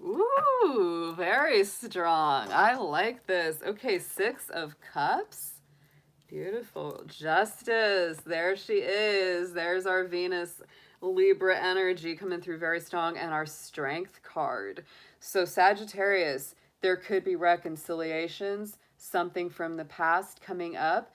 Ooh, very strong. I like this. Okay, 6 of Cups. Beautiful. Justice. There she is. There's our Venus Libra energy coming through very strong, and our Strength card. So Sagittarius, there could be reconciliations. something from the past coming up.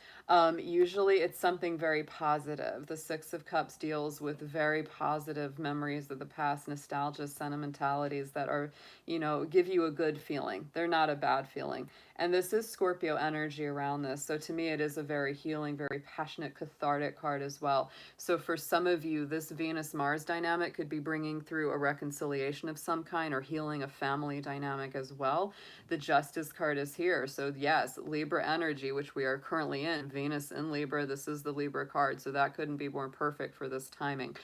Usually it's something very positive. The Six of Cups deals with very positive memories of the past, nostalgia, sentimentalities that are, you know, give you a good feeling. They're not a bad feeling. And this is Scorpio energy around this. So to me, it is a very healing, very passionate, cathartic card as well. So for some of you, this Venus-Mars dynamic could be bringing through a reconciliation of some kind or healing a family dynamic as well. The Justice card is here. So yes, Libra energy, which we are currently in, Venus in Libra, this is the Libra card. So that couldn't be more perfect for this timing.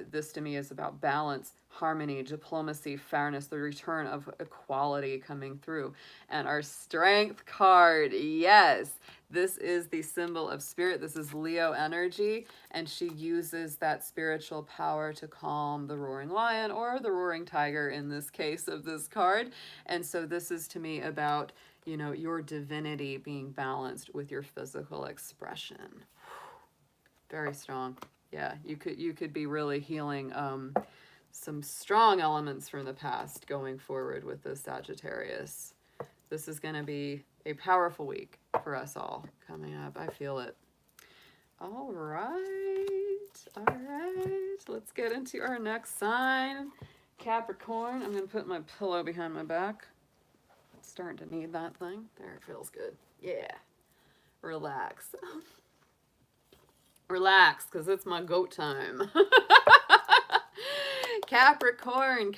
This to me is about balance, harmony, diplomacy, fairness, the return of equality coming through. And our Strength card, yes, this is the symbol of spirit. This is Leo energy, and she uses that spiritual power to calm the roaring lion or the roaring tiger in this case of this card. And so this is to me about, you know, your divinity being balanced with your physical expression. Very strong. Yeah, you could be really healing some strong elements from the past going forward with this Sagittarius. This is going to be a powerful week for us all coming up. I feel it. All right. Let's get into our next sign. Capricorn. I'm going to put my pillow behind my back. It's starting to need that thing. There, it feels good. Yeah. Relax. Relax, because it's my goat time. Capricorn,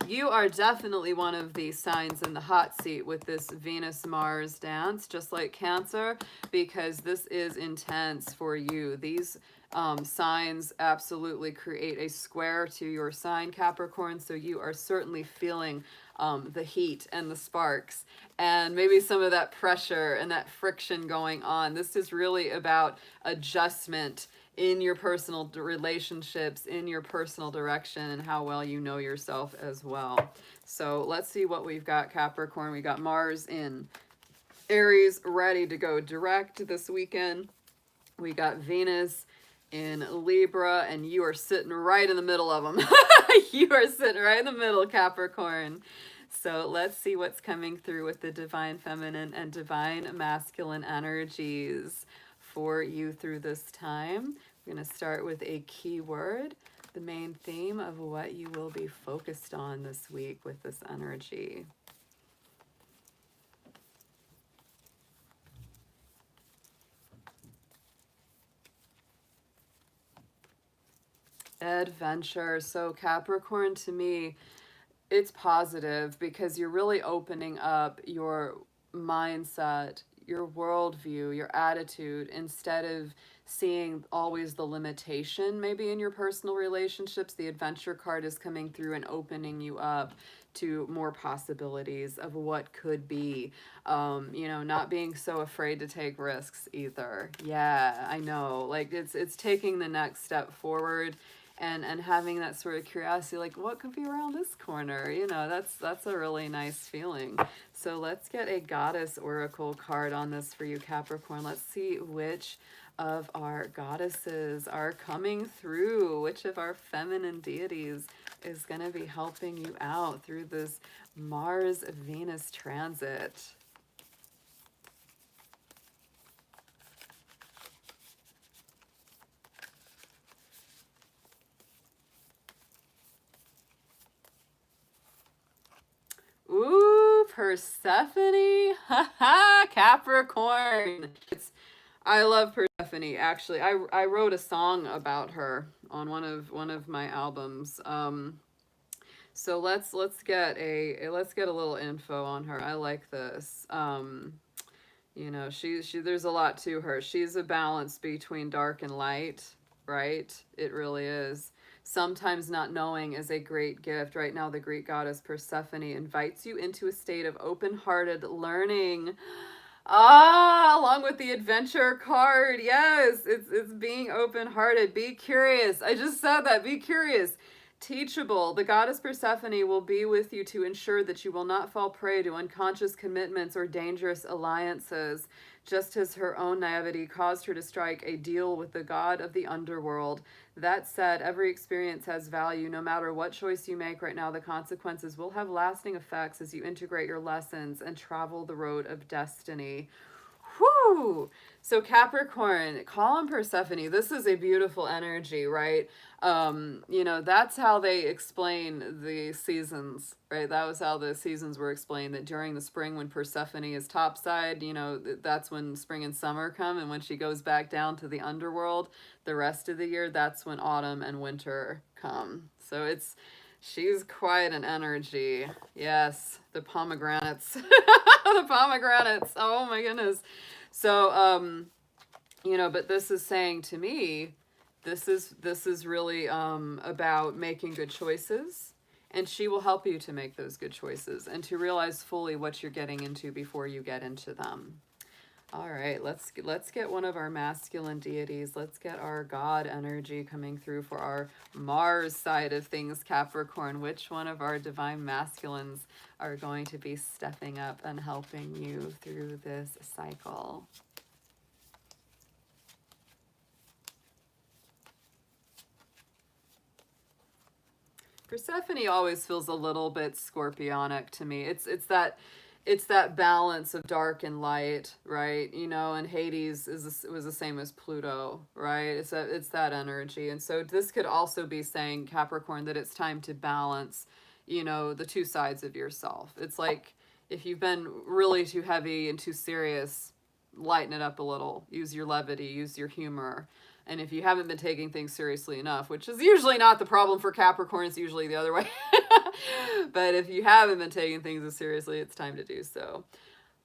you are definitely one of the signs in the hot seat with this Venus-Mars dance, just like Cancer, because this is intense for you. These signs absolutely create a square to your sign, Capricorn, so you are certainly feeling the heat and the sparks and maybe some of that pressure and that friction going on. This is really about adjustment in your personal relationships, in your personal direction, and how well you know yourself as well. So let's see what we've got, Capricorn. We got Mars in Aries, ready to go direct this weekend. We got Venus in Libra, and you are sitting right in the middle of them. You are sitting right in the middle, Capricorn. So let's see what's coming through with the divine feminine and divine masculine energies for you through this time. We're going to start with a keyword, the main theme of what you will be focused on this week with this energy. Adventure. So Capricorn, to me, it's positive because you're really opening up your mindset, your worldview, your attitude, instead of seeing always the limitation maybe in your personal relationships. The adventure card is coming through and opening you up to more possibilities of what could be. You know, not being so afraid to take risks either. Yeah, I know. Like it's taking the next step forward and having that sort of curiosity, like what could be around this corner? You know, that's a really nice feeling. So let's get a goddess oracle card on this for you, Capricorn. Let's see which of our goddesses are coming through, which of our feminine deities is going to be helping you out through this Mars-Venus transit. Ooh, Persephone. Haha, Capricorn. I love Persephone. Actually, I wrote a song about her on one of my albums. So let's get a little info on her. I like this. You know, she there's a lot to her. She's a balance between dark and light, right? It really is. Sometimes not knowing is a great gift. Right now, the Greek goddess Persephone invites you into a state of open-hearted learning. Ah, along with the adventure card. Yes, it's being open-hearted. Be curious. I just said that. Be curious. Teachable. The goddess Persephone will be with you to ensure that you will not fall prey to unconscious commitments or dangerous alliances, just as her own naivety caused her to strike a deal with the god of the underworld. That said, every experience has value. No matter what choice you make right now, the consequences will have lasting effects as you integrate your lessons and travel the road of destiny. Whoo! So Capricorn, call on Persephone. This is a beautiful energy, right? You know, that's how they explain the seasons, right? That was how the seasons were explained, that during the spring when Persephone is topside, you know, that's when spring and summer come, and when she goes back down to the underworld the rest of the year, that's when autumn and winter come. So she's quite an energy. Yes, the pomegranates. The pomegranates. Oh my goodness. So, you know, but this is saying to me, this is really about making good choices, and she will help you to make those good choices and to realize fully what you're getting into before you get into them. All right, let's get one of our masculine deities. Let's get our God energy coming through for our Mars side of things, Capricorn. Which one of our divine masculines are going to be stepping up and helping you through this cycle? Persephone always feels a little bit scorpionic to me. It's that balance of dark and light, right? You know, and Hades was the same as Pluto, right? It's that energy. And so this could also be saying, Capricorn, that it's time to balance, you know, the two sides of yourself. It's like if you've been really too heavy and too serious, lighten it up a little. Use your levity, use your humor. And if you haven't been taking things seriously enough, which is usually not the problem for Capricorn, it's usually the other way. But if you haven't been taking things as seriously, it's time to do so.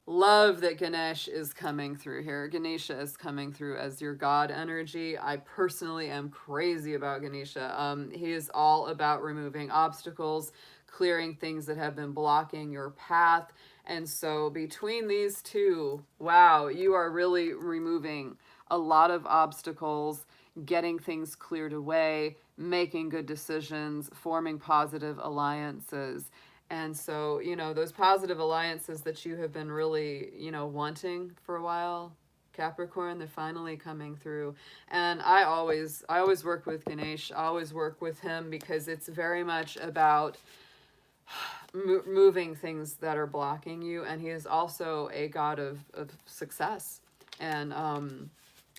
Love that Ganesh is coming through here. Ganesha is coming through as your God energy. I personally am crazy about Ganesha. He is all about removing obstacles, clearing things that have been blocking your path. And so between these two, wow, you are really removing a lot of obstacles, getting things cleared away, making good decisions, forming positive alliances. And so, you know, those positive alliances that you have been really, you know, wanting for a while, Capricorn, they're finally coming through. And I always work with Ganesh. I always work with him because it's very much about moving things that are blocking you. And he is also a god of success and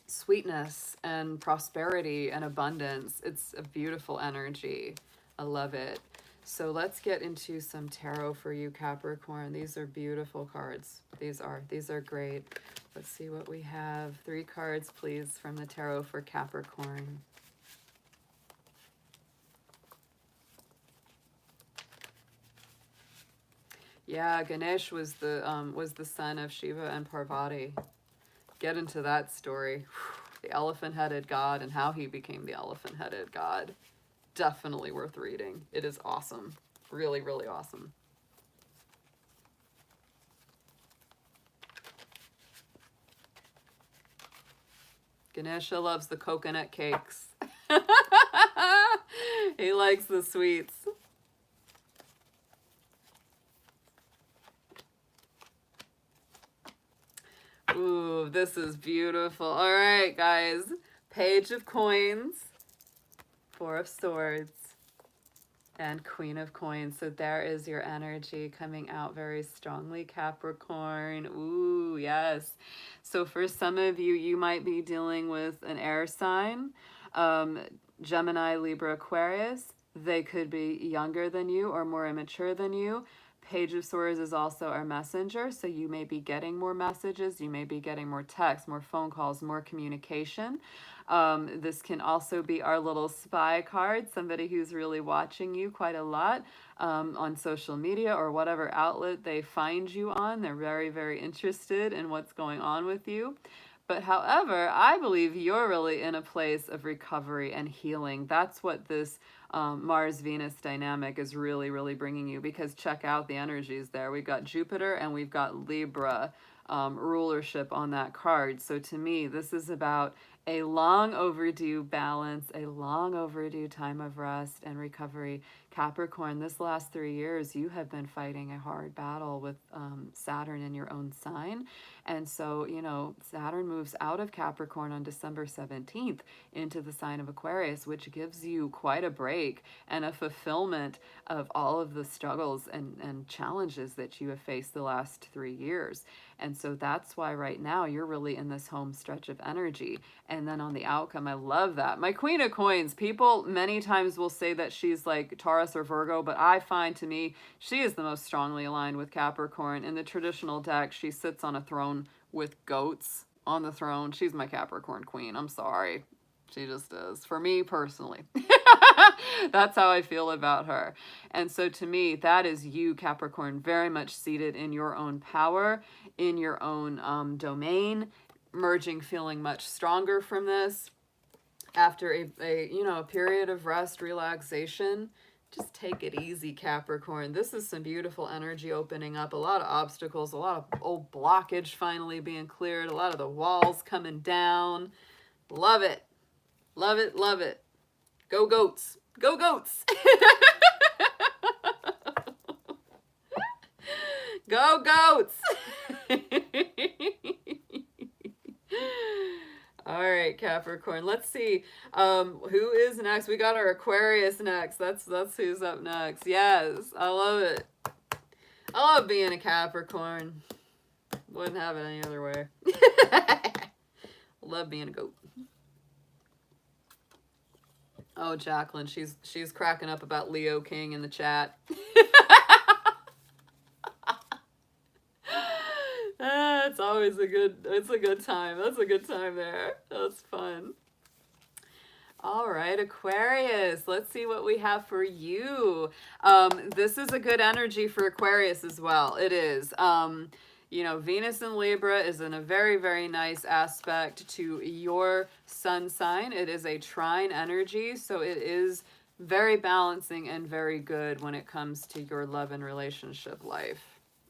sweetness and prosperity and abundance. It's a beautiful energy. I love it. So let's get into some tarot for you, Capricorn. These are beautiful cards. These are great. Let's see what we have. 3 cards, please, from the tarot for Capricorn. Yeah, Ganesh was the son of Shiva and Parvati. Get into that story. The elephant-headed god and how he became the elephant-headed god. Definitely worth reading. It is awesome. Really, really awesome. Ganesha loves the coconut cakes. He likes the sweets. Ooh, this is beautiful. All right, guys. Page of Coins, 4 of Swords, and Queen of Coins. So there is your energy coming out very strongly, Capricorn. Ooh, yes. So for some of you, you might be dealing with an air sign, Gemini, Libra, Aquarius. They could be younger than you or more immature than you. Page of Swords is also our messenger, so you may be getting more messages, you may be getting more texts, more phone calls, more communication. This can also be our little spy card, somebody who's really watching you quite a lot on social media or whatever outlet they find you on. They're very, very interested in what's going on with you. But however, I believe you're really in a place of recovery and healing. That's what this Mars-Venus dynamic is really, really bringing you, because check out the energies there. We've got Jupiter and we've got Libra rulership on that card. So to me, this is about a long overdue balance, a long overdue time of rest and recovery. Capricorn, this last 3 years, you have been fighting a hard battle with Saturn in your own sign. And so, you know, Saturn moves out of Capricorn on December 17th into the sign of Aquarius, which gives you quite a break and a fulfillment of all of the struggles and challenges that you have faced the last 3 years. And so that's why right now you're really in this home stretch of energy. And then on the outcome, I love that. My Queen of Coins, people many times will say that she's like Taurus or Virgo, but I find to me, she is the most strongly aligned with Capricorn. In the traditional deck, she sits on a throne with goats on the throne. She's my Capricorn queen. I'm sorry. She just is. For me personally. That's how I feel about her. And so to me, that is you, Capricorn, very much seated in your own power, in your own domain, merging, feeling much stronger from this. After a period of rest, relaxation, just take it easy, Capricorn. This is some beautiful energy opening up. A lot of obstacles, a lot of old blockage finally being cleared, a lot of the walls coming down. Love it. Love it, love it. Go goats. Go goats. Go goats. All right, Capricorn. Let's see. Who is next? We got our Aquarius next. That's who's up next. Yes, I love it. I love being a Capricorn. Wouldn't have it any other way. Love being a goat. Oh, Jacqueline, she's cracking up about Leo King in the chat. It's always a good time. That's a good time there. That's fun. All right, Aquarius, let's see what we have for you. This is a good energy for Aquarius as well. It is. You know, Venus in Libra is in a very, very nice aspect to your sun sign. It is a trine energy, so it is very balancing and very good when it comes to your love and relationship life,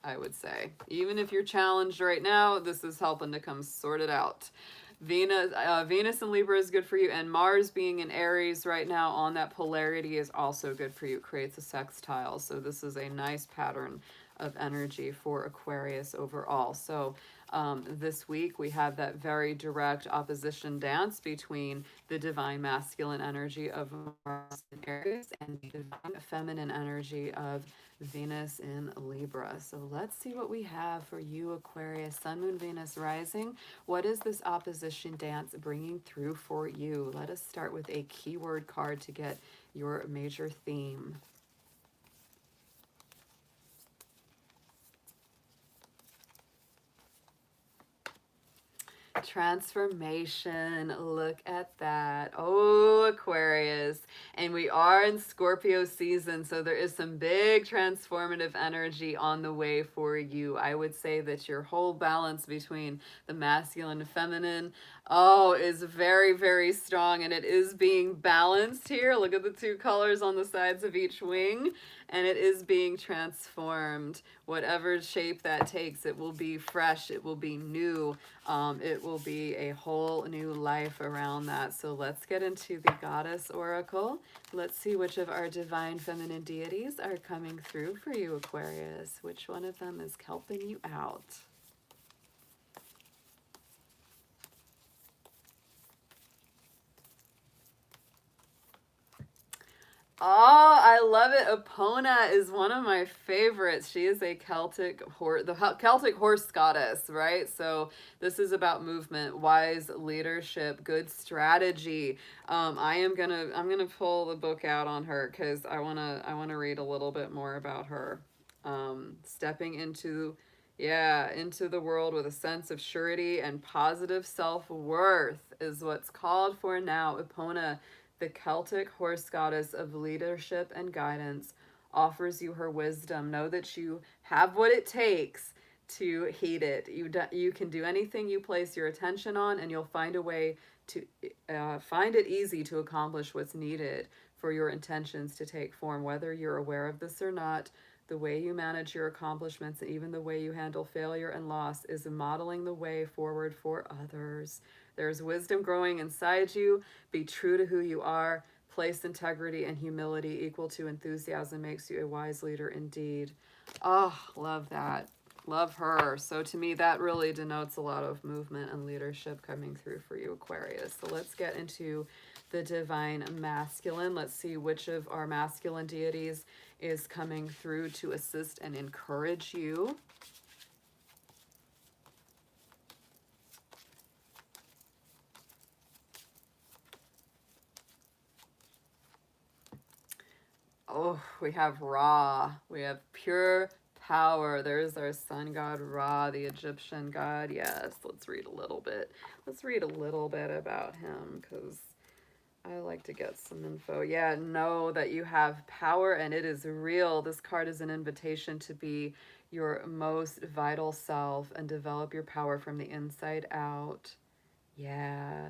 I would say. Even if you're challenged right now, this is helping to come sort it out. Venus in Libra is good for you, and Mars being in Aries right now on that polarity is also good for you. It creates a sextile, so this is a nice pattern of energy for Aquarius overall. So this week we have that very direct opposition dance between the divine masculine energy of Mars in Aries and the divine feminine energy of Venus in Libra. So let's see what we have for you, Aquarius, Sun, Moon, Venus rising. What is this opposition dance bringing through for you? Let us start with a keyword card to get your major theme. Transformation. Look at that. Oh, Aquarius. And we are in Scorpio season, so there is some big transformative energy on the way for you. I would say that your whole balance between the masculine and feminine, is very, very strong, and it is being balanced here. Look at the two colors on the sides of each wing, and it is being transformed. Whatever shape that takes, it will be fresh, it will be new, it will be a whole new life around that. So let's get into the Goddess Oracle. Let's see which of our divine feminine deities are coming through for you, Aquarius. Which one of them is helping you out? Oh, I love it. Epona is one of my favorites. She is a Celtic horse goddess, right? So this is about movement, wise leadership, good strategy. I'm gonna pull the book out on her because I wanna read a little bit more about her. Stepping into the world with a sense of surety and positive self-worth is what's called for now. Epona, the Celtic horse goddess of leadership and guidance, offers you her wisdom. Know that you have what it takes to heed it. You can do anything you place your attention on, and you'll find a way to find it easy to accomplish what's needed for your intentions to take form. Whether you're aware of this or not, The way you manage your accomplishments and even the way you handle failure and loss is modeling the way forward for others. There's wisdom growing inside you. Be true to who you are. Place integrity and humility equal to enthusiasm makes you a wise leader indeed. Oh, love that. Love her. So to me, that really denotes a lot of movement and leadership coming through for you, Aquarius. So let's get into the divine masculine. Let's see which of our masculine deities is coming through to assist and encourage you. Oh, we have Ra. We have pure power. There's our sun god Ra, the Egyptian god. Yes, let's read a little bit. Let's read a little bit about him because I like to get some info. Yeah, know that you have power and it is real. This card is an invitation to be your most vital self and develop your power from the inside out. Yeah.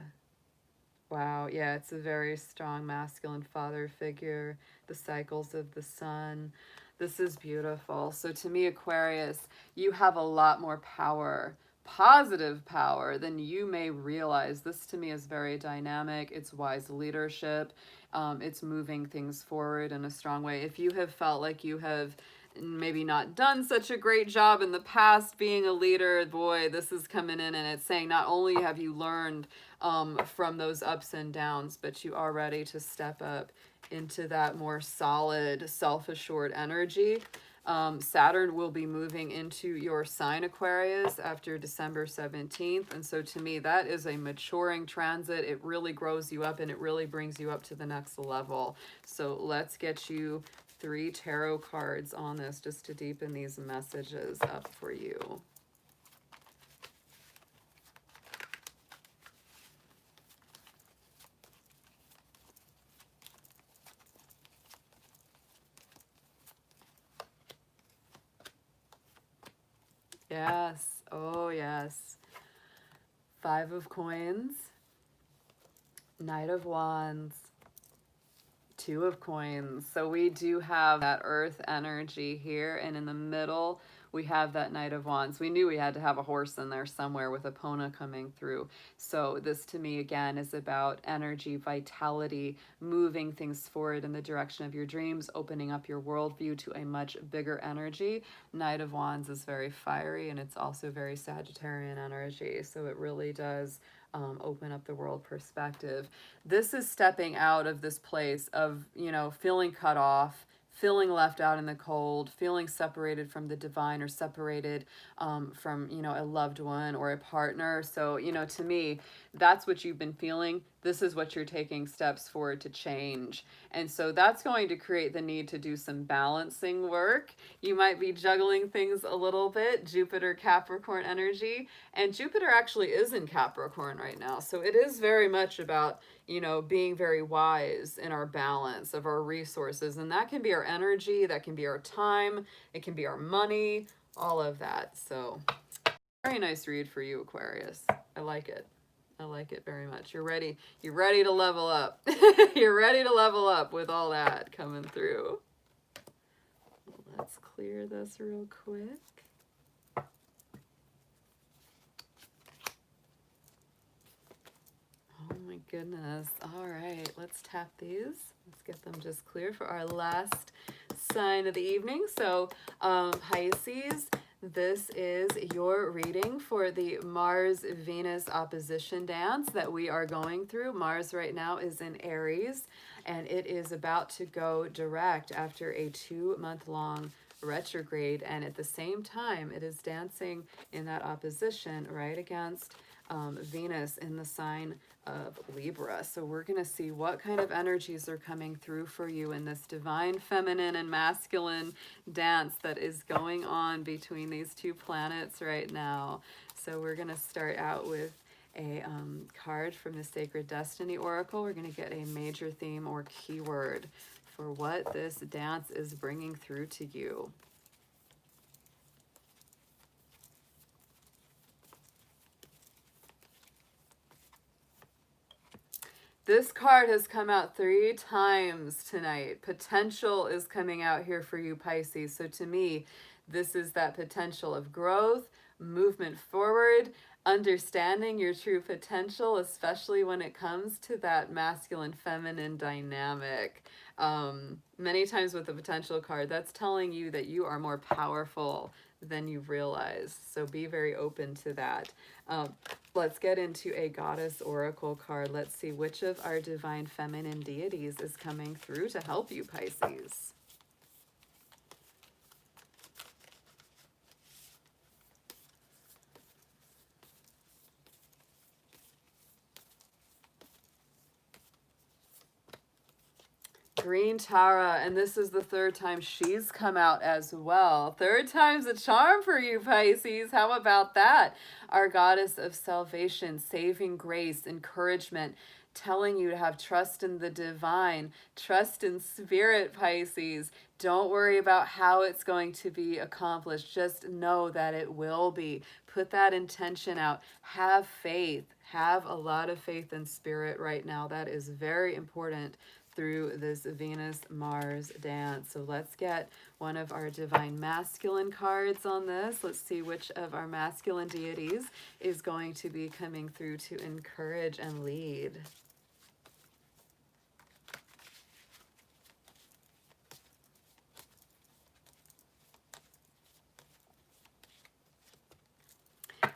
Wow, yeah, it's a very strong masculine father figure, the cycles of the sun. This is beautiful. So to me, Aquarius, you have a lot more power, positive power, than you may realize. This to me is very dynamic. It's wise leadership. It's moving things forward in a strong way. If you have felt like you have maybe not done such a great job in the past being a leader, boy, this is coming in and it's saying not only have you learned from those ups and downs, but you are ready to step up into that more solid, self-assured energy. Saturn will be moving into your sign, Aquarius, after December 17th. And so to me, that is a maturing transit. It really grows you up and it really brings you up to the next level. So let's get you 3 tarot cards on this just to deepen these messages up for you. Yes. Oh, yes. 5 of Coins, Knight of Wands, 2 of Coins. So we do have that earth energy here, and in the middle we have that Knight of Wands. We knew we had to have a horse in there somewhere with Epona coming through. So this to me again is about energy, vitality, moving things forward in the direction of your dreams, opening up your worldview to a much bigger energy. Knight of Wands is very fiery and it's also very Sagittarian energy. So it really does open up the world perspective. This is stepping out of this place of, you know, feeling cut off, feeling left out in the cold, feeling separated from the divine or separated from, you know, a loved one or a partner. So, you know, to me, that's what you've been feeling. This is what you're taking steps forward to change. And so that's going to create the need to do some balancing work. You might be juggling things a little bit, Jupiter, Capricorn energy. And Jupiter actually is in Capricorn right now. So it is very much about, you know, being very wise in our balance of our resources. And that can be our energy, that can be our time, it can be our money, all of that. So very nice read for you, Aquarius. I like it. I like it very much. You're ready. You're ready to level up. You're ready to level up with all that coming through. Let's clear this real quick. Oh my goodness. All right, let's tap these. Let's get them just clear for our last sign of the evening. So Pisces, this is your reading for the Mars-Venus opposition dance that we are going through. Mars right now is in Aries, and it is about to go direct after a 2-month-long retrograde. And at the same time, it is dancing in that opposition right against Venus in the sign of Libra. So we're going to see what kind of energies are coming through for you in this divine feminine and masculine dance that is going on between these 2 planets right now. So we're going to start out with a card from the Sacred Destiny Oracle. We're going to get a major theme or keyword for what this dance is bringing through to you. This card has come out 3 times tonight. Potential is coming out here for you, Pisces. So to me, this is that potential of growth, movement forward, understanding your true potential, especially when it comes to that masculine feminine dynamic. Many times with the potential card, that's telling you that you are more powerful than you realize. So be very open to that. Let's get into a goddess oracle card. Let's see which of our divine feminine deities is coming through to help you, Pisces. Green Tara, and this is the 3rd time she's come out as well. 3rd time's a charm for you, Pisces. How about that? Our goddess of salvation, saving grace, encouragement, telling you to have trust in the divine, trust in spirit, Pisces. Don't worry about how it's going to be accomplished. Just know that it will be. Put that intention out. Have faith. Have a lot of faith in spirit right now. That is very important through this Venus-Mars dance. So let's get one of our divine masculine cards on this. Let's see which of our masculine deities is going to be coming through to encourage and lead.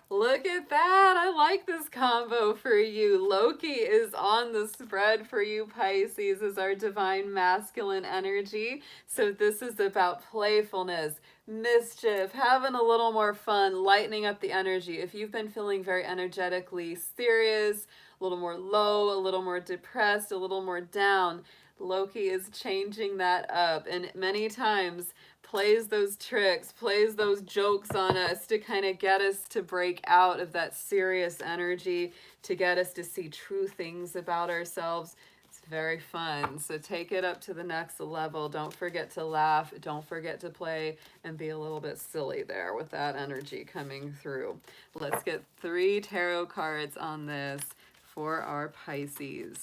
Look at that. I like this combo for you. Loki is on the spread for you, Pisces, as our divine masculine energy. So this is about playfulness, mischief, having a little more fun, lightening up the energy. If you've been feeling very energetically serious, a little more low, a little more depressed, a little more down, Loki is changing that up. And many times plays those tricks, plays those jokes on us to kind of get us to break out of that serious energy, to get us to see true things about ourselves. It's very fun. So take it up to the next level. Don't forget to laugh. Don't forget to play and be a little bit silly there with that energy coming through. Let's get 3 tarot cards on this for our Pisces.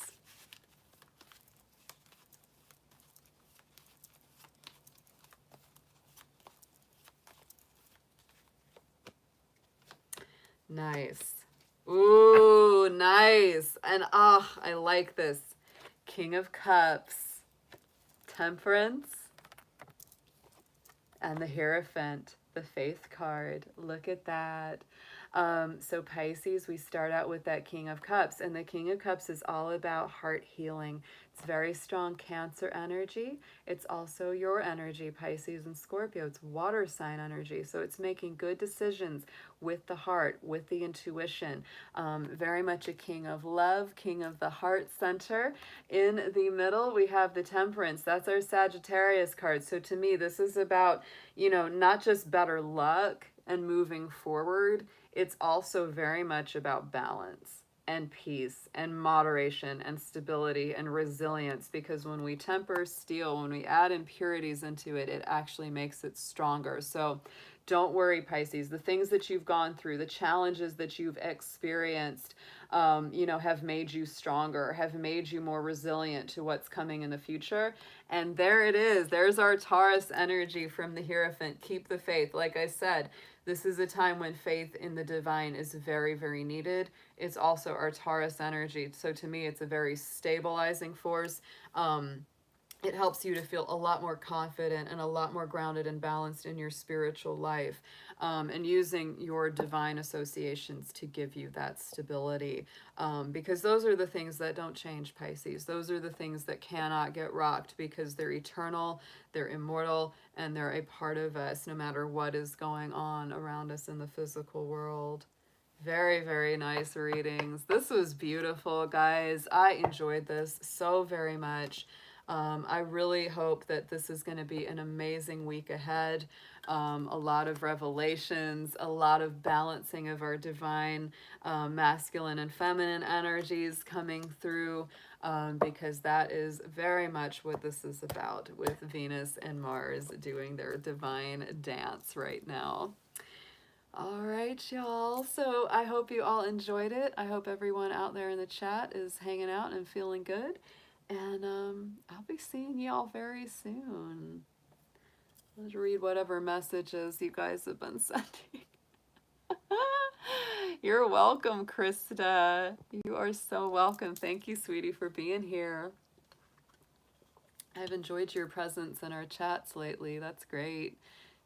Nice. Ooh, nice. And I like this. King of Cups, Temperance, and the Hierophant, the Faith card. Look at that. So Pisces, we start out with that King of Cups, and the King of Cups is all about heart healing. It's very strong Cancer energy. It's also your energy, Pisces and Scorpio. It's water sign energy. So it's making good decisions with the heart, with the intuition. Very much a king of love, king of the heart center. In the middle, we have the Temperance. That's our Sagittarius card. So to me, this is about, not just better luck and moving forward. It's also very much about balance and peace and moderation and stability and resilience, because when we temper steel, when we add impurities into it, it actually makes it stronger. So don't worry, Pisces. The things that you've gone through, the challenges that you've experienced, have made you stronger, have made you more resilient to what's coming in the future. And there it is. There's our Taurus energy from the Hierophant. Keep the faith. Like I said, this is a time when faith in the divine is very, very needed. It's also our Taurus energy. So to me, it's a very stabilizing force. It helps you to feel a lot more confident and a lot more grounded and balanced in your spiritual life, and using your divine associations to give you that stability, because those are the things that don't change, Pisces. Those are the things that cannot get rocked, because they're eternal, they're immortal, and they're a part of us no matter what is going on around us in the physical world. Very, very nice readings. This was beautiful, guys. I enjoyed this so very much. I really hope that this is going to be an amazing week ahead. A lot of revelations, a lot of balancing of our divine masculine and feminine energies coming through, because that is very much what this is about, with Venus and Mars doing their divine dance right now. All right, y'all. So I hope you all enjoyed it. I hope everyone out there in the chat is hanging out and feeling good. And I'll be seeing y'all very soon. Let's read whatever messages you guys have been sending. You're welcome, Krista. You are so welcome. Thank you, sweetie, for being here. I've enjoyed your presence in our chats lately. That's great.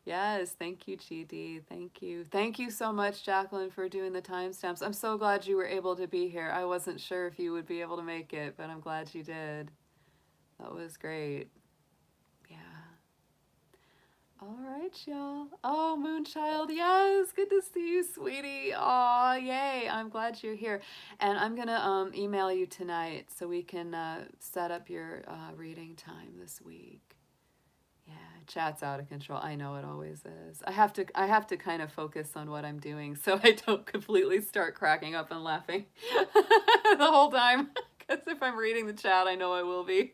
Yes, thank you, GD. Thank you. Thank you so much, Jacqueline, for doing the timestamps. I'm so glad you were able to be here. I wasn't sure if you would be able to make it, but I'm glad you did. That was great. Yeah. All right, y'all. Oh, Moonchild, yes, good to see you, sweetie. Aw, yay, I'm glad you're here. And I'm gonna email you tonight so we can set up your reading time this week. Yeah, chat's out of control. I know it always is. I have to kind of focus on what I'm doing so I don't completely start cracking up and laughing the whole time. Because if I'm reading the chat, I know I will be.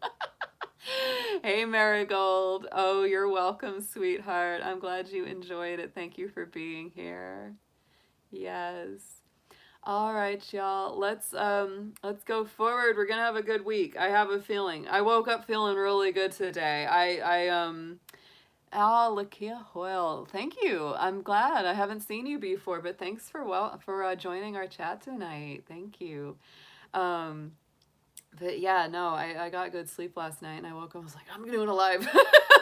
Hey, Marigold. Oh, you're welcome, sweetheart. I'm glad you enjoyed it. Thank you for being here. Yes. All right, y'all. Let's go forward. We're gonna have a good week. I have a feeling. I woke up feeling really good today. Lakia Hoyle. Thank you. I'm glad. I haven't seen you before, but thanks for joining our chat tonight. Thank you. But yeah, no, I got good sleep last night and I woke up, I was like, I'm doing it alive.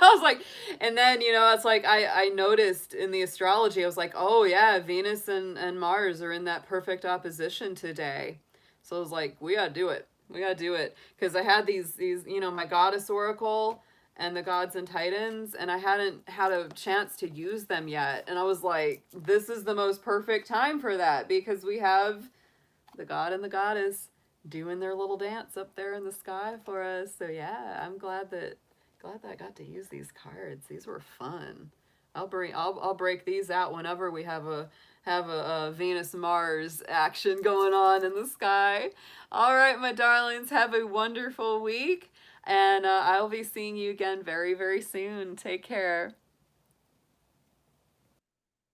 I was like, and then, you know, it's like I noticed in the astrology, I was like, oh yeah, Venus and Mars are in that perfect opposition today. So I was like, we gotta do it. We gotta do it. Because I had these, you know, my goddess oracle and the gods and titans, and I hadn't had a chance to use them yet. And I was like, this is the most perfect time for that because we have the god and the goddess doing their little dance up there in the sky for us. So yeah, I'm glad that I got to use these cards. These were fun. I'll break these out whenever we have a Venus Mars action going on in the sky. All right, my darlings, have a wonderful week, and I'll be seeing you again very, very soon. Take care.